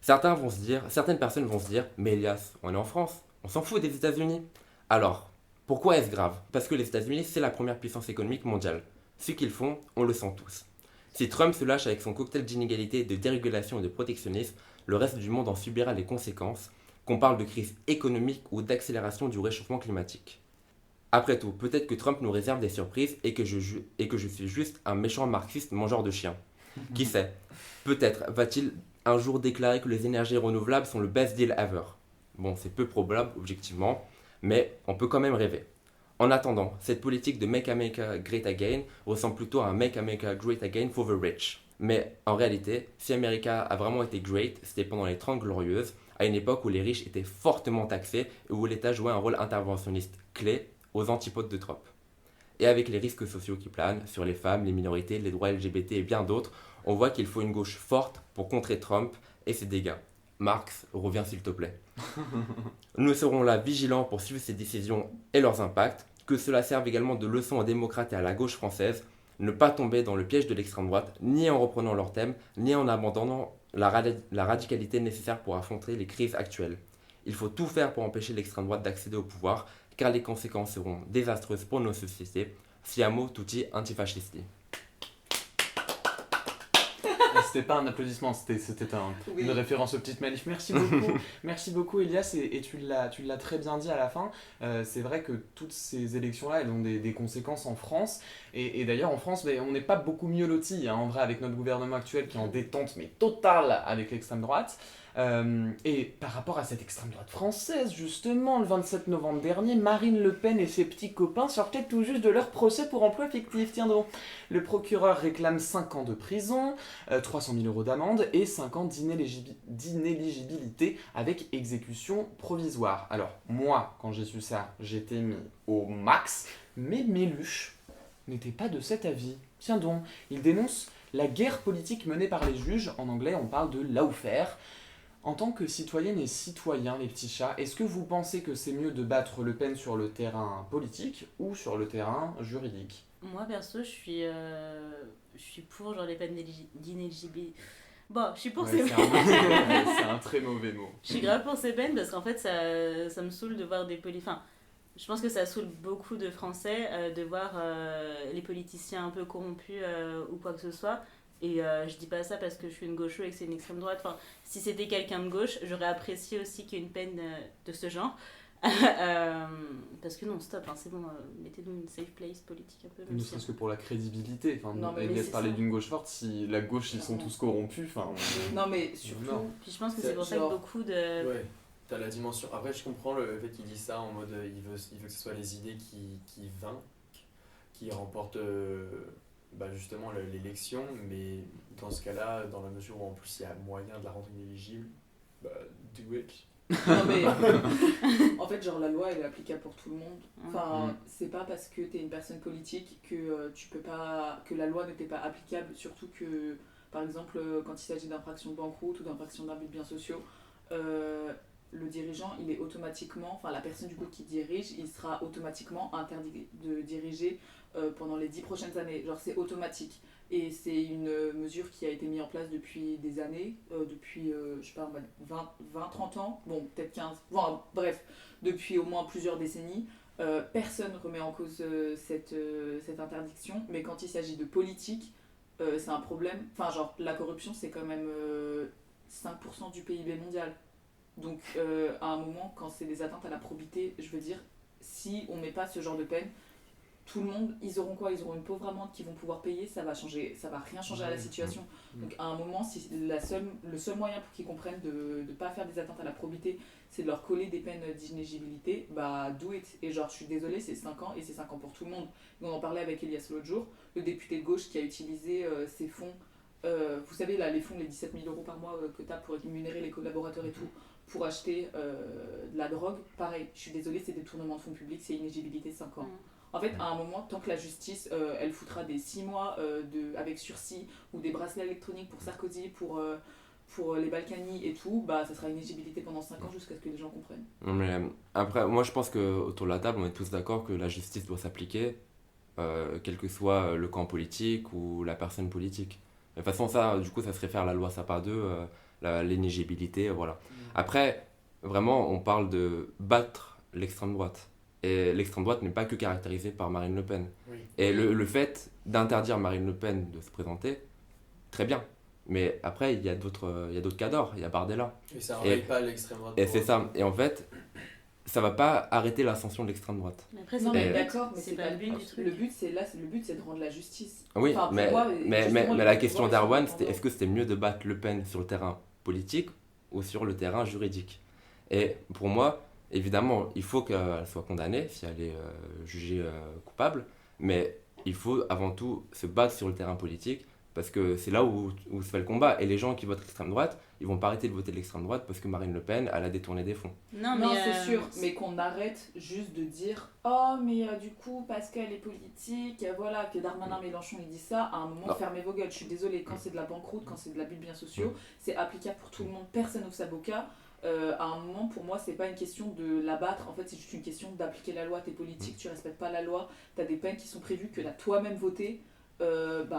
Certaines personnes vont se dire « Mais Elias, on est en France, on s'en fout des États-Unis ». Alors, pourquoi est-ce grave ? Parce que les États-Unis, c'est la première puissance économique mondiale. Ce qu'ils font, on le sent tous. Si Trump se lâche avec son cocktail d'inégalité, de dérégulation et de protectionnisme, le reste du monde en subira les conséquences, qu'on parle de crise économique ou d'accélération du réchauffement climatique. Après tout, peut-être que Trump nous réserve des surprises et que je suis juste un méchant marxiste mangeur de chiens. Qui sait ? Peut-être va-t-il un jour déclarer que les énergies renouvelables sont le best deal ever. Bon, c'est peu probable, objectivement, mais on peut quand même rêver. En attendant, cette politique de Make America Great Again ressemble plutôt à un Make America Great Again for the Rich. Mais en réalité, si America a vraiment été great, c'était pendant les 30 glorieuses, à une époque où les riches étaient fortement taxés et où l'État jouait un rôle interventionniste clé aux antipodes de Trump. Et avec les risques sociaux qui planent sur les femmes, les minorités, les droits LGBT et bien d'autres, on voit qu'il faut une gauche forte pour contrer Trump et ses dégâts. Marx, reviens s'il te plaît. Nous serons là vigilants pour suivre ces décisions et leurs impacts, que cela serve également de leçon aux démocrates et à la gauche française, ne pas tomber dans le piège de l'extrême droite, ni en reprenant leur thème, ni en abandonnant la radicalité nécessaire pour affronter les crises actuelles. Il faut tout faire pour empêcher l'extrême droite d'accéder au pouvoir, car les conséquences seront désastreuses pour nos sociétés. Siamo tutti antifascisti. C'était pas un applaudissement, c'était une référence aux petites manifs. Merci beaucoup, merci beaucoup Elias, et tu l'as très bien dit à la fin. C'est vrai que toutes ces élections-là, elles ont des conséquences en France. Et d'ailleurs, en France, on n'est pas beaucoup mieux lotis, en vrai, avec notre gouvernement actuel qui est en détente, mais totale, avec l'extrême droite. Et par rapport à cette extrême droite française, justement, le 27 novembre dernier, Marine Le Pen et ses petits copains sortaient tout juste de leur procès pour emploi fictif. Tiens donc, le procureur réclame 5 ans de prison, 300 000 € d'amende et 5 ans d'inéligibilité avec exécution provisoire. Alors, moi, quand j'ai su ça, j'étais mis au max, mais Méluche n'était pas de cet avis. Tiens donc, il dénonce la guerre politique menée par les juges. En anglais, on parle de lawfare. En tant que citoyenne et citoyen, les petits chats, est-ce que vous pensez que c'est mieux de battre Le Pen sur le terrain politique ou sur le terrain juridique ? Moi, perso, je suis pour genre les peines d'inéligibilité. Bon, je suis pour Ouais, ces c'est peines. c'est un très mauvais mot. Je suis grave pour ces peines parce qu'en fait, ça me saoule de voir des Enfin, je pense que ça saoule beaucoup de Français de voir les politiciens un peu corrompus ou quoi que ce soit. Et je dis pas ça parce que je suis une gaucho et que c'est une extrême droite. Enfin, si c'était quelqu'un de gauche, j'aurais apprécié aussi qu'il y ait une peine de ce genre. Parce que non, stop, hein, c'est bon, mettez-nous une safe place politique un peu. Même Ne si- serait-ce que pour la crédibilité. Enfin, Non, mais elle laisse c'est parler ça. d'une gauche forte si la gauche ils sont tous corrompus. Enfin, Non, mais surtout, Non. Puis je pense que C'est c'est pour ça genre- que beaucoup de. Ouais, t'as la dimension. Après, je comprends le fait qu'il dise ça en mode il veut que ce soit les idées qui vainquent, qui remportent justement l'élection, mais dans ce cas-là, dans la mesure où en plus il y a moyen de la rendre inéligible, bah, do it. non mais en fait genre la loi elle est applicable pour tout le monde. Enfin Mm. c'est pas parce que t'es une personne politique que tu peux pas que la loi ne t'est pas applicable, surtout que par exemple quand il s'agit d'infraction de banqueroute ou d'infraction d'abus de biens sociaux, le dirigeant il est automatiquement, enfin la personne du coup qui dirige, il sera automatiquement interdit de diriger pendant les 10 prochaines années. Genre c'est automatique. Et c'est une mesure qui a été mise en place depuis des années, depuis, je sais pas, 20-30 ans, bon, peut-être 15, bon, bref, depuis au moins plusieurs décennies. Personne ne remet en cause cette interdiction, mais quand il s'agit de politique, c'est un problème. Enfin, genre, la corruption, c'est quand même 5% du PIB mondial. Donc, à un moment, quand c'est des atteintes à la probité, je veux dire, si on met pas ce genre de peine, tout le monde, ils auront quoi? Ils auront une pauvre amende qu'ils vont pouvoir payer, ça va rien changer à la situation. Donc à un moment, si le seul moyen pour qu'ils comprennent de ne pas faire des atteintes à la probité, c'est de leur coller des peines d'inéligibilité, bah do it. Et genre, je suis désolée, c'est 5 ans et c'est 5 ans pour tout le monde. Et on en parlait avec Elias l'autre jour, le député de gauche qui a utilisé ces fonds, vous savez là, les fonds, les 17 000 € par mois que tu as pour rémunérer les collaborateurs et tout, pour acheter de la drogue, pareil, je suis désolée, c'est détournement de fonds publics, c'est inéligibilité 5 ans. En fait, à un moment, tant que la justice, elle foutra des 6 mois avec sursis ou des bracelets électroniques pour Sarkozy, pour les Balkany et tout, bah ça sera inéligibilité pendant 5 ans jusqu'à ce que les gens comprennent. Non, mais après, moi je pense qu'autour de la table, on est tous d'accord que la justice doit s'appliquer, quel que soit le camp politique ou la personne politique. De toute façon, ça, du coup, ça se réfère à la loi Sapin 2, l'inéligibilité, voilà. Après, vraiment, on parle de battre l'extrême droite. Et l'extrême droite n'est pas que caractérisée par Marine Le Pen. Oui. Et le fait d'interdire Marine Le Pen de se présenter, très bien. Mais après, il y a d'autres cas d'or. Il y a Bardella. Et ça n'enraye pas l'extrême droite. Et c'est ça. Et en fait, ça va pas arrêter l'ascension de l'extrême droite. Mais après, Non c'est mais Et- d'accord, mais c'est pas le but du truc. Le but c'est de rendre la justice. Oui, Enfin, pour mais, moi, mais justement, la le question pouvoir, d'Arwan, ils sont c'était est-ce que c'était mieux de battre Le Pen sur le terrain politique ou sur le terrain juridique? Et pour moi, évidemment, il faut qu'elle soit condamnée si elle est jugée coupable, mais il faut avant tout se battre sur le terrain politique parce que c'est là où se fait le combat. Et les gens qui votent l'extrême droite, ils vont pas arrêter de voter l'extrême droite parce que Marine Le Pen, elle a détourné des fonds. Non, Non, mais c'est sûr, mais qu'on arrête juste de dire oh, mais du coup, parce qu'elle est politique, voilà, que Darmanin Mélenchon il dit ça, à un moment, Non. fermez vos gueules. Je suis désolée, quand c'est de la banqueroute, quand c'est de l'abus de biens sociaux, c'est applicable pour tout le monde, personne ouvre sa boca. À un moment, pour moi, c'est pas une question de l'abattre, en fait, c'est juste une question d'appliquer la loi. T'es politique, tu respectes pas la loi, t'as des peines qui sont prévues que t'as toi-même votées. À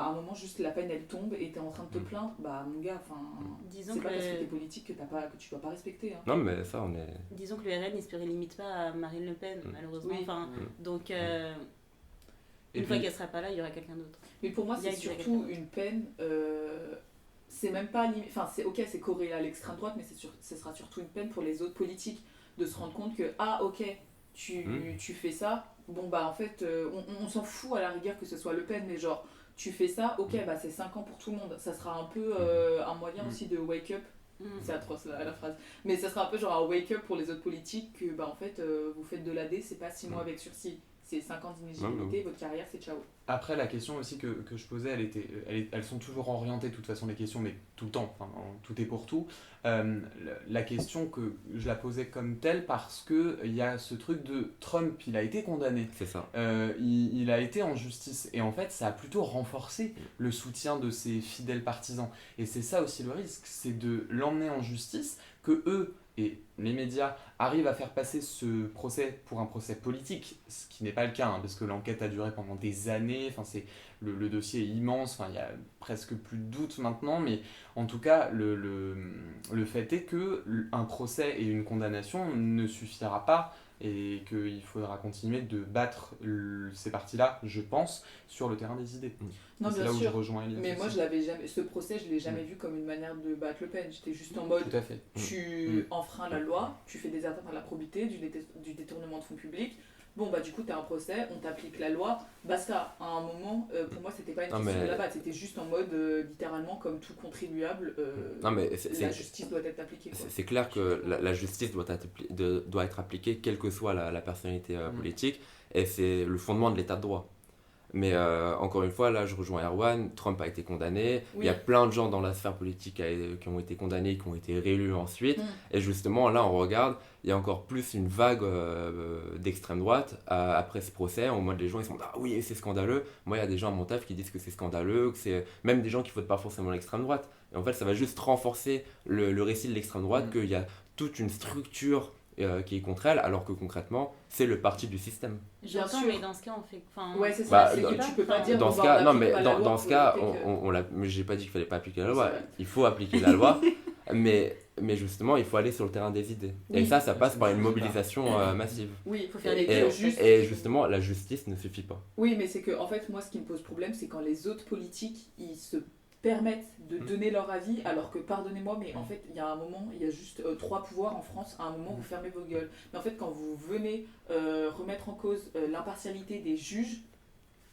un moment, juste la peine elle tombe et t'es en train de te plaindre, bah mon gars, enfin, disons c'est que, pas parce que t'es politique que tu dois pas respecter. Hein. Non, mais ça, on est. disons que le RN il se limite pas à Marine Le Pen, malheureusement. Oui. Enfin, donc, Et une fois puis- qu'elle sera pas là, il y aura quelqu'un d'autre. Mais pour moi, Il y a c'est quelqu'un surtout d'autre. une peine. C'est même pas. Enfin, c'est ok, c'est corrélé à l'extrême droite, mais ce sera surtout une peine pour les autres politiques de se rendre compte que, ah, ok, tu fais ça. Bon, bah, en fait, on s'en fout à la rigueur que ce soit Le Pen, mais genre, tu fais ça, ok, bah, c'est 5 ans pour tout le monde. Ça sera un peu un moyen aussi de wake up. C'est atroce la phrase. Mais ça sera un peu genre un wake up pour les autres politiques que, bah, en fait, vous faites de l'AD, c'est pas 6 mois avec sursis. C'est 5 ans d'inéligibilité, votre carrière, c'est ciao. Après, la question aussi que je posais, elles sont toujours orientées, de toute façon, les questions, mais tout le temps, enfin, tout est pour tout. La question que je la posais comme telle parce qu'il y a ce truc de Trump, il a été condamné. C'est ça. Il a été en justice. Et en fait, ça a plutôt renforcé le soutien de ses fidèles partisans. Et c'est ça aussi le risque, c'est de l'emmener en justice, que eux, et les médias arrivent à faire passer ce procès pour un procès politique, ce qui n'est pas le cas, hein, parce que l'enquête a duré pendant des années, enfin, le dossier est immense, enfin, il y a presque plus de doute maintenant, mais en tout cas, le fait est qu'un procès et une condamnation ne suffira pas et qu'il faudra continuer de battre ces partis-là, je pense, sur le terrain des idées. Non, C'est bien là où je sûr. rejoins Elias Mais moi, aussi. ce procès, je l'ai jamais vu comme une manière de battre Le Pen. J'étais juste en mode, Tout à fait. tu enfreins la loi, tu fais des atteintes à la probité, du détournement de fonds publics. Bon, bah, du coup, t'as un procès, on t'applique la loi, basta. À un moment, pour moi, c'était pas une Non, question mais- de la battre, c'était juste en mode, littéralement, comme tout contribuable, Non, mais la justice doit être appliquée. Quoi. c'est clair que la justice doit être appliquée quelle que soit la personnalité politique, et c'est le fondement de l'état de droit. Mais encore une fois, là je rejoins Erwan, Trump a été condamné, il y a plein de gens dans la sphère politique qui ont été condamnés, qui ont été réélus ensuite, et justement là on regarde, il y a encore plus une vague d'extrême droite après ce procès, en mode les gens ils sont ah oui c'est scandaleux, moi il y a des gens à mon taf qui disent que c'est scandaleux, que c'est même des gens qui votent pas forcément l'extrême droite, et en fait ça va juste renforcer le récit de l'extrême droite, qu'il y a toute une structure qui est contre elle, alors que concrètement c'est le parti du système. J'entends, sûr. mais dans ce cas, on fait. Enfin, Ouais, c'est ça, Bah, c'est dans- que tu peux pas dire. Dans on ce va- cas, on non, applique mais pas la loi dans pour ce cas, éviter que- mais j'ai pas dit qu'il fallait pas appliquer la C'est loi. vrai. Il faut appliquer la loi, mais justement, il faut aller sur le terrain des idées. Et Oui. ça passe par une Je sais pas. mobilisation massive. Oui, Il faut faire et, des et deals. juste. Et justement, la justice ne suffit pas. Oui, mais c'est que, en fait, moi, ce qui me pose problème, c'est quand les autres politiques, ils se permettent de donner leur avis, alors que, pardonnez-moi, mais en fait, il y a un moment, il y a juste 3 pouvoirs en France, à un moment, vous fermez vos gueules. Mais en fait, quand vous venez remettre en cause l'impartialité des juges,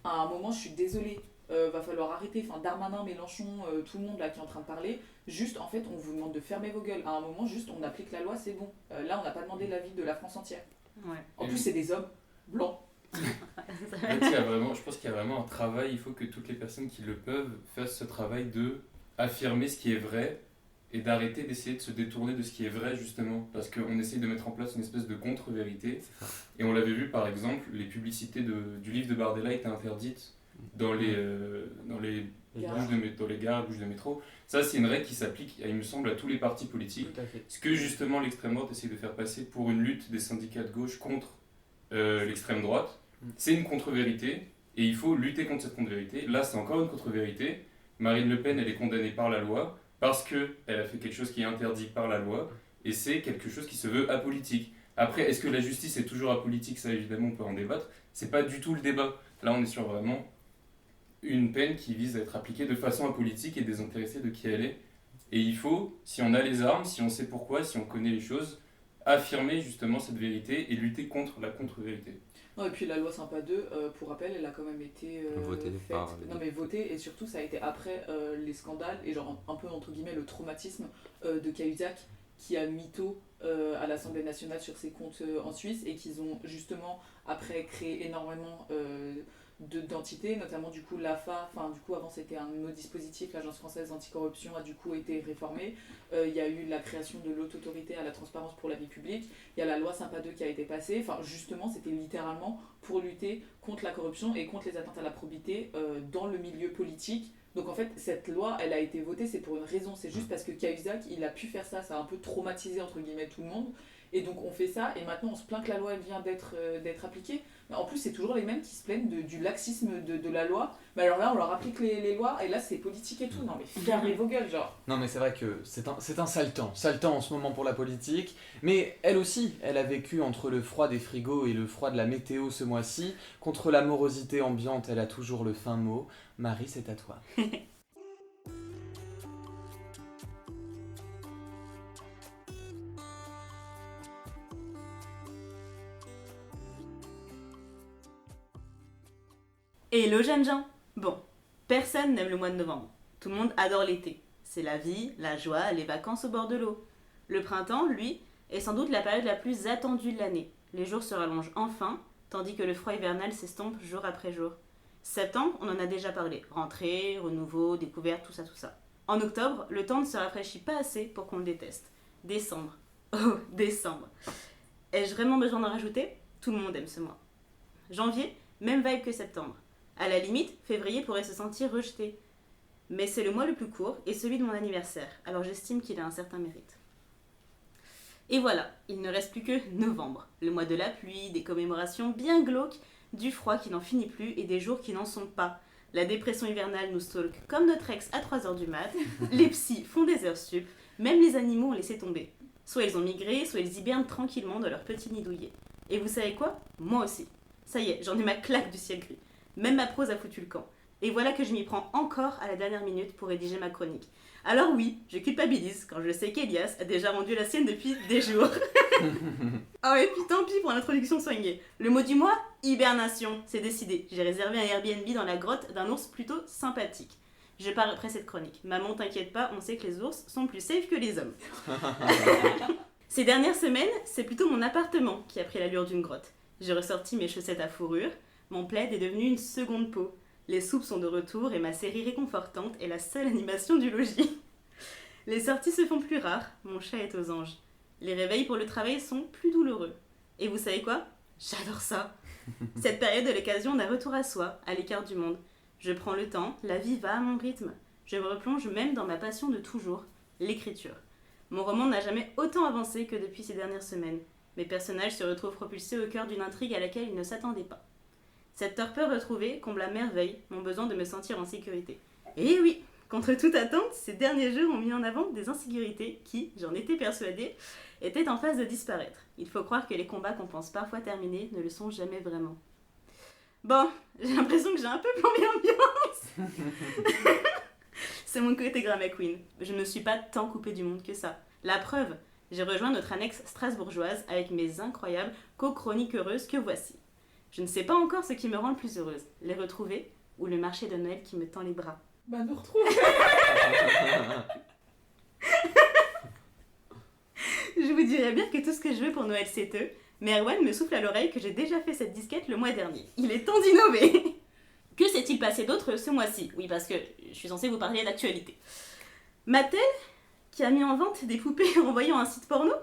à un moment, je suis désolée, va falloir arrêter, enfin, Darmanin, Mélenchon, tout le monde là qui est en train de parler, juste, en fait, on vous demande de fermer vos gueules. À un moment, juste, on applique la loi, c'est bon. Là, on n'a pas demandé l'avis de la France entière. Ouais. En plus, c'est des hommes blancs. En fait, il y a vraiment, je pense qu'il y a vraiment un travail, il faut que toutes les personnes qui le peuvent fassent ce travail de affirmer ce qui est vrai et d'arrêter d'essayer de se détourner de ce qui est vrai justement, parce qu'on essaye de mettre en place une espèce de contre-vérité, et on l'avait vu par exemple, les publicités du livre de Bardella étaient interdites dans les dans les gares, bouches de métro. Ça c'est une règle qui s'applique, il me semble, à tous les partis politiques. Tout à fait. Ce que justement l'extrême droite essaie de faire passer pour une lutte des syndicats de gauche contre l'extrême droite, c'est une contre-vérité et il faut lutter contre cette contre-vérité. Là, c'est encore une contre-vérité. Marine Le Pen, elle est condamnée par la loi parce qu'elle a fait quelque chose qui est interdit par la loi et c'est quelque chose qui se veut apolitique. Après, est-ce que la justice est toujours apolitique? Ça, évidemment, on peut en débattre. C'est pas du tout le débat. Là, on est sur vraiment une peine qui vise à être appliquée de façon apolitique et désintéressée de qui elle est. Et il faut, si on a les armes, si on sait pourquoi, si on connaît les choses, affirmer justement cette vérité et lutter contre la contre-vérité. Non, et puis la loi Sympa 2, pour rappel, elle a quand même été Votée faite. par les Non, mais votée, et surtout, ça a été après les scandales, et genre un peu entre guillemets le traumatisme de Cahuzac, qui a mytho à l'Assemblée nationale sur ses comptes en Suisse, et qu'ils ont justement après créé énormément d'entités, notamment du coup l'AFA, enfin du coup avant c'était un autre dispositif, l'Agence française anticorruption a du coup été réformée, il y a eu la création de l'haute autorité à la transparence pour la vie publique, il y a la loi Sympa 2 qui a été passée, enfin justement c'était littéralement pour lutter contre la corruption et contre les atteintes à la probité dans le milieu politique. Donc en fait cette loi elle a été votée, c'est pour une raison, c'est juste parce que Cahuzac il a pu faire ça, ça a un peu traumatisé entre guillemets tout le monde. Et donc on fait ça, et maintenant on se plaint que la loi elle vient d'être appliquée. Mais en plus c'est toujours les mêmes qui se plaignent du laxisme de la loi. Mais alors là on leur applique les lois, et là c'est politique et tout. Non mais fermez vos gueules genre. Non mais c'est vrai que c'est un sale temps en ce moment pour la politique, mais elle aussi, elle a vécu entre le froid des frigos et le froid de la météo ce mois-ci, contre la morosité ambiante elle a toujours le fin mot. Marie, c'est à toi. Hello jeunes gens. Bon, personne n'aime le mois de novembre. Tout le monde adore l'été. C'est la vie, la joie, les vacances au bord de l'eau. Le printemps, lui, est sans doute la période la plus attendue de l'année. Les jours se rallongent enfin, tandis que le froid hivernal s'estompe jour après jour. Septembre, on en a déjà parlé. Rentrée, renouveau, découverte, tout ça. En octobre, le temps ne se rafraîchit pas assez pour qu'on le déteste. Décembre. Oh, décembre. Ai-je vraiment besoin d'en rajouter? Tout le monde aime ce mois. Janvier, même vibe que septembre. À la limite, février pourrait se sentir rejeté. Mais c'est le mois le plus court et celui de mon anniversaire, alors j'estime qu'il a un certain mérite. Et voilà, il ne reste plus que novembre, le mois de la pluie, des commémorations bien glauques, du froid qui n'en finit plus et des jours qui n'en sont pas. La dépression hivernale nous stalk comme notre ex à 3h du mat, les psys font des heures sup, même les animaux ont laissé tomber. Soit ils ont migré, soit ils hibernent tranquillement dans leur petit nid douillet. Et vous savez quoi? Moi aussi. Ça y est, j'en ai ma claque du ciel gris. Même ma prose a foutu le camp. Et voilà que je m'y prends encore à la dernière minute pour rédiger ma chronique. Alors oui, je culpabilise quand je sais qu'Elias a déjà rendu la sienne depuis des jours. Oh et puis tant pis pour l'introduction soignée. Le mot du mois, hibernation, c'est décidé. J'ai réservé un Airbnb dans la grotte d'un ours plutôt sympathique. Je pars après cette chronique. Maman, t'inquiète pas, on sait que les ours sont plus safe que les hommes. Ces dernières semaines, c'est plutôt mon appartement qui a pris l'allure d'une grotte. J'ai ressorti mes chaussettes à fourrure, mon plaid est devenu une seconde peau. Les soupes sont de retour et ma série réconfortante est la seule animation du logis. Les sorties se font plus rares, mon chat est aux anges. Les réveils pour le travail sont plus douloureux. Et vous savez quoi? J'adore ça. Cette période est l'occasion d'un retour à soi, à l'écart du monde. Je prends le temps, la vie va à mon rythme. Je me replonge même dans ma passion de toujours, l'écriture. Mon roman n'a jamais autant avancé que depuis ces dernières semaines. Mes personnages se retrouvent propulsés au cœur d'une intrigue à laquelle ils ne s'attendaient pas. Cette torpeur retrouvée comble à merveille mon besoin de me sentir en sécurité. Et oui, contre toute attente, ces derniers jours ont mis en avant des insécurités qui, j'en étais persuadée, étaient en phase de disparaître. Il faut croire que les combats qu'on pense parfois terminés ne le sont jamais vraiment. Bon, j'ai l'impression que j'ai un peu plombé l'ambiance. C'est mon côté drama queen. Je ne me suis pas tant coupée du monde que ça. La preuve, j'ai rejoint notre annexe strasbourgeoise avec mes incroyables co-chroniques heureuses que voici. Je ne sais pas encore ce qui me rend le plus heureuse, les retrouver ou le marché de Noël qui me tend les bras. Bah nous retrouver. Je vous dirais bien que tout ce que je veux pour Noël c'est eux, mais Erwan me souffle à l'oreille que j'ai déjà fait cette disquette le mois dernier. Il est temps d'innover. Que s'est-il passé d'autre ce mois-ci? Oui, parce que je suis censée vous parler d'actualité. Mattel, qui a mis en vente des poupées en voyant un site porno,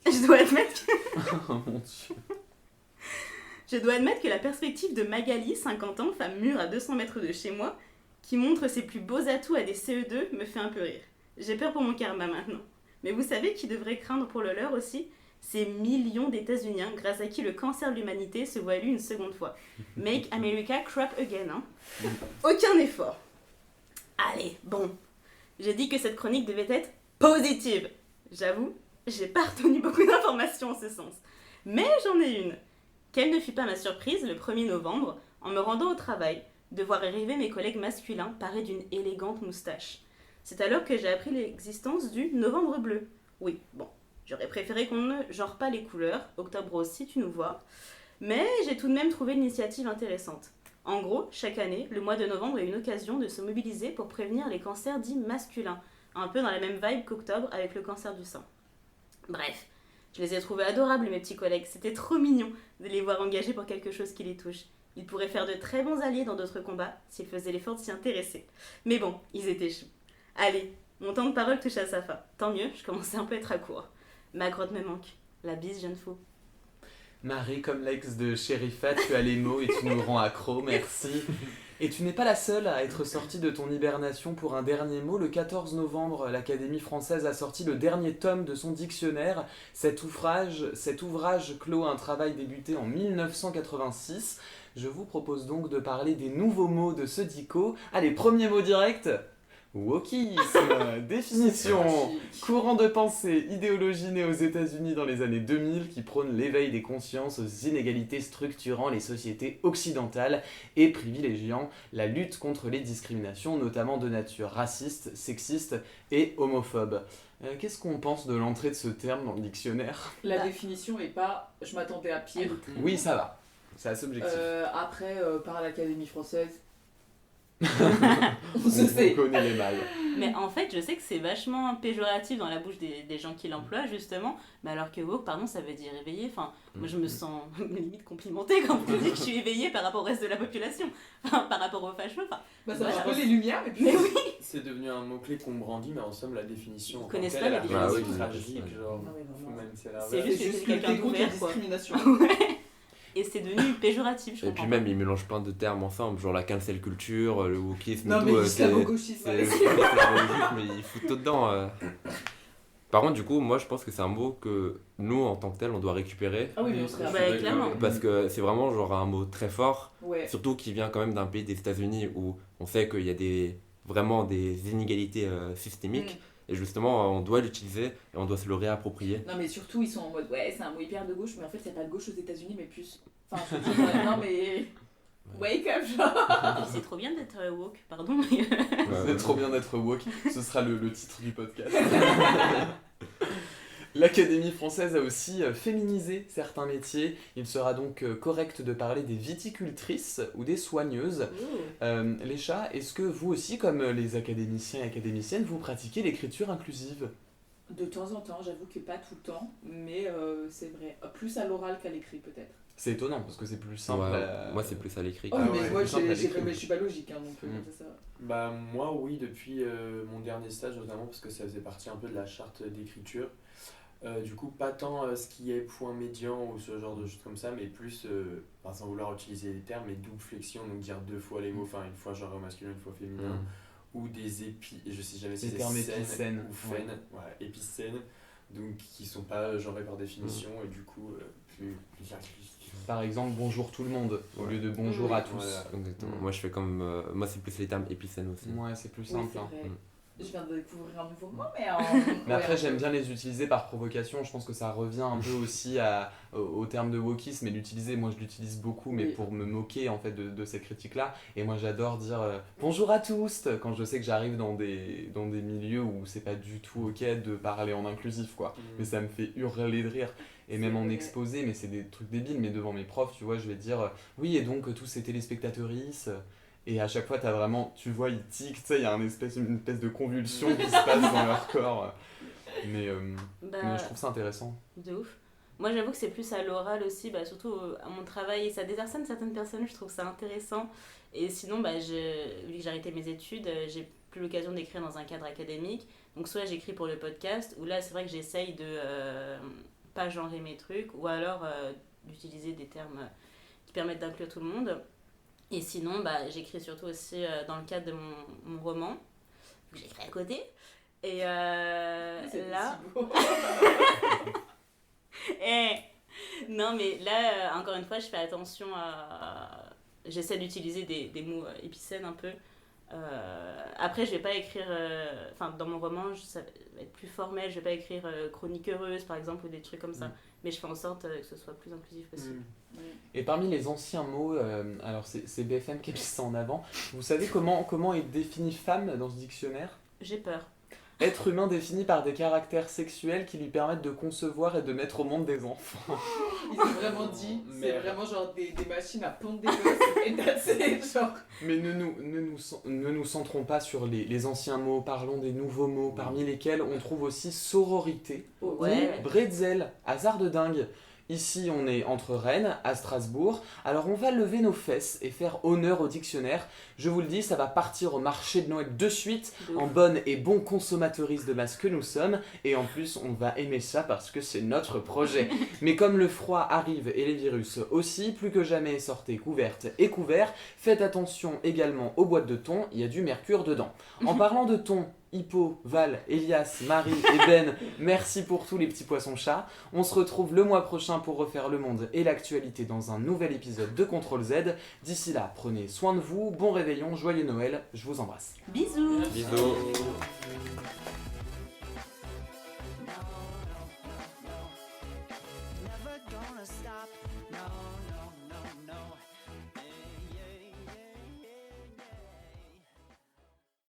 je dois admettre que... Oh mon dieu. Je dois admettre que la perspective de Magali, 50 ans, femme mûre à 200 mètres de chez moi, qui montre ses plus beaux atouts à des CE2, me fait un peu rire. J'ai peur pour mon karma maintenant. Mais vous savez qui devrait craindre pour le leur aussi? Ces millions d'États-Uniens, grâce à qui le cancer de l'humanité se voit élu une seconde fois. Make America crap again, hein. Aucun effort. Allez, bon. J'ai dit que cette chronique devait être positive. J'avoue, j'ai pas retenu beaucoup d'informations en ce sens. Mais j'en ai une. Quelle ne fut pas ma surprise le 1er novembre, en me rendant au travail, de voir arriver mes collègues masculins parés d'une élégante moustache. C'est alors que j'ai appris l'existence du Novembre bleu. Oui, bon, j'aurais préféré qu'on ne genre pas les couleurs, Octobre Rose si tu nous vois, mais j'ai tout de même trouvé l'initiative intéressante. En gros, chaque année, le mois de novembre est une occasion de se mobiliser pour prévenir les cancers dits masculins, un peu dans la même vibe qu'octobre avec le cancer du sein. Bref, je les ai trouvés adorables mes petits collègues, c'était trop mignon de les voir engagés pour quelque chose qui les touche. Ils pourraient faire de très bons alliés dans d'autres combats s'ils faisaient l'effort de s'y intéresser. Mais bon, ils étaient choux. Allez, mon temps de parole touche à sa fin. Tant mieux, je commençais un peu à être à court. Ma grotte me manque. La bise, jeune fou. Marie, comme l'ex de Sherifat, tu as les mots et tu nous rends accro, merci. Et tu n'es pas la seule à être sortie de ton hibernation pour un dernier mot. Le 14 novembre, l'Académie française a sorti le dernier tome de son dictionnaire. Cet ouvrage clôt un travail débuté en 1986. Je vous propose donc de parler des nouveaux mots de ce dico. Allez, premier mot direct. Wokisme, définition, courant de pensée, idéologie née aux États-Unis dans les années 2000 qui prône l'éveil des consciences aux inégalités structurant les sociétés occidentales et privilégiant la lutte contre les discriminations, notamment de nature raciste, sexiste et homophobe. Qu'est-ce qu'on pense de l'entrée de ce terme dans le dictionnaire? La définition est pas... Je m'attendais à pire. Oui, ça va. C'est assez objectif. Après, par l'Académie française... On connaît les balles. Mais en fait, je sais que c'est vachement péjoratif dans la bouche des gens qui l'emploient, justement. Mais alors que woke, pardon, ça veut dire éveillé. Enfin, moi, je me sens limite complimentée quand on dit que je suis éveillée par rapport au reste de la population. Enfin, par rapport aux fachos. Enfin, bah, ça va un peu les lumières, mais puis... Mais oui. C'est devenu un mot-clé qu'on brandit, mais en somme, la définition... Ils connaissent pas la définition. C'est tragique, genre... Ah oui, vraiment. Même c'est C'est l'inverse. juste que c'est que quelqu'un t'es contre la d'ouvert, quoi. discrimination. Ouais. Et c'est devenu péjoratif, je Et comprends puis même, ils mélangent plein de termes ensemble, genre la cancel culture, le wokisme Non, et mais tout. l'islamo-gauchisme, c'est allez. l'islamo-gauchisme, mais ils foutent tout dedans. Par contre, du coup, moi je pense que c'est un mot que nous en tant que tel on doit récupérer. Ah oui, mais on serait Bah, clairement. Parce que c'est vraiment genre un mot très fort, Ouais. surtout qui vient quand même d'un pays des États-Unis où on sait qu'il y a vraiment des inégalités systémiques. Et justement, on doit l'utiliser et on doit se le réapproprier. Non, mais surtout, ils sont en mode ouais, c'est un mot hyper de gauche, mais en fait, il n'y a pas de gauche aux États-Unis, mais plus. Enfin, je veux dire, non, mais. Wake up, genre. C'est trop bien d'être woke, pardon. mais- C'est trop bien d'être woke, ce sera le titre du podcast. L'Académie française a aussi féminisé certains métiers. Il sera donc correct de parler des viticultrices ou des soigneuses. Les chats, est-ce que vous aussi, comme les académiciens et académiciennes, vous pratiquez l'écriture inclusive ? De temps en temps, j'avoue que pas tout le temps, mais c'est vrai. Plus à l'oral qu'à l'écrit, peut-être. C'est étonnant parce que c'est plus simple. Ouais, moi c'est plus à l'écrit. Oh, Ah mais ouais, moi, plus simple à j'ai l'écrit. mais je suis pas logique, hein, donc ça. Bah moi oui, depuis mon dernier stage notamment, parce que ça faisait partie un peu de la charte d'écriture. Du coup, pas tant ce qui est point médian ou ce genre de choses comme ça, mais plus, sans vouloir utiliser les termes, mais double flexion, donc dire deux fois les mots, enfin une fois genre masculin, une fois féminin, ou des je sais jamais si Des c'est termes scène épicènes. ou fène, voilà, épicènes, donc qui sont pas genrés par définition, et du coup, plus Par exemple, bonjour tout le monde, au lieu de bonjour à tous. Voilà. Exactement. Moi je fais comme. Moi c'est plus les termes épicènes aussi. Ouais, c'est plus Oui, simple. c'est hein. vrai. Je viens de découvrir un nouveau mot, mais Mais après, j'aime bien les utiliser par provocation. Je pense que ça revient un peu aussi au terme de wokisme et l'utiliser. Moi, je l'utilise beaucoup, mais Oui. pour me moquer en fait de ces critiques-là. Et moi, j'adore dire bonjour à tous quand je sais que j'arrive dans des milieux où c'est pas du tout ok de parler en inclusif, quoi. Mais ça me fait hurler de rire. Et même en vrai. exposé, mais c'est des trucs débiles, mais devant mes profs, tu vois, je vais dire oui, et donc tous ces téléspectatrices. Et à chaque fois, t'as vraiment, tu vois, ils tiquent, tu sais, il y a une espèce de convulsion qui se passe dans leur corps. Mais Bah, je trouve ça intéressant. de ouf. Moi, j'avoue que c'est plus à l'oral aussi, bah, surtout à mon travail. Et ça désarçonne certaines personnes, je trouve ça intéressant. Et sinon, bah, vu que j'ai arrêté mes études, j'ai plus l'occasion d'écrire dans un cadre académique. Donc, soit j'écris pour le podcast, ou là, c'est vrai que j'essaye de pas genrer mes trucs, ou alors d'utiliser des termes qui permettent d'inclure tout le monde. Et sinon, bah, j'écris surtout aussi dans le cadre de mon roman, que j'écris à côté. Et C'est là... si beau. Non, mais là, encore une fois, je fais attention à... J'essaie d'utiliser des mots épicènes un peu. Après, je vais pas écrire... Enfin, dans mon roman, ça va être plus formel. Je vais pas écrire chronique heureuse, par exemple, ou des trucs comme ça. Mais je fais en sorte que ce soit plus inclusif possible. Et parmi les anciens mots, alors c'est BFM qui a mis ça en avant, vous savez comment est définie femme dans ce dictionnaire ? J'ai peur. Être humain défini par des caractères sexuels qui lui permettent de concevoir et de mettre au monde des enfants. Ils ont vraiment dit, c'est Merde. vraiment genre des machines à pondre des gosses et that's it, genre. Mais ne nous centrons pas sur les anciens mots, parlons des nouveaux mots, parmi lesquels on trouve aussi sororité, Ouais. ou bretzel, hasard de dingue. Ici, on est entre Rennes, à Strasbourg, alors on va lever nos fesses et faire honneur au dictionnaire. Je vous le dis, ça va partir au marché de Noël de suite, De en ouf. bonne et bon consommatrice de masse que nous sommes, et en plus, on va aimer ça parce que c'est notre projet. Mais comme le froid arrive et les virus aussi, plus que jamais, sortez couvertes et couverts. Faites attention également aux boîtes de thon, il y a du mercure dedans. En parlant de thon, Hippo, Val, Elias, Marie et Ben, merci pour tous les petits poissons chats. On se retrouve le mois prochain pour refaire le monde et l'actualité dans un nouvel épisode de Contrôle Z. D'ici là, prenez soin de vous, bon réveillon, joyeux Noël, je vous embrasse. Bisous. Bisous. Never gonna stop. No, no, no, no.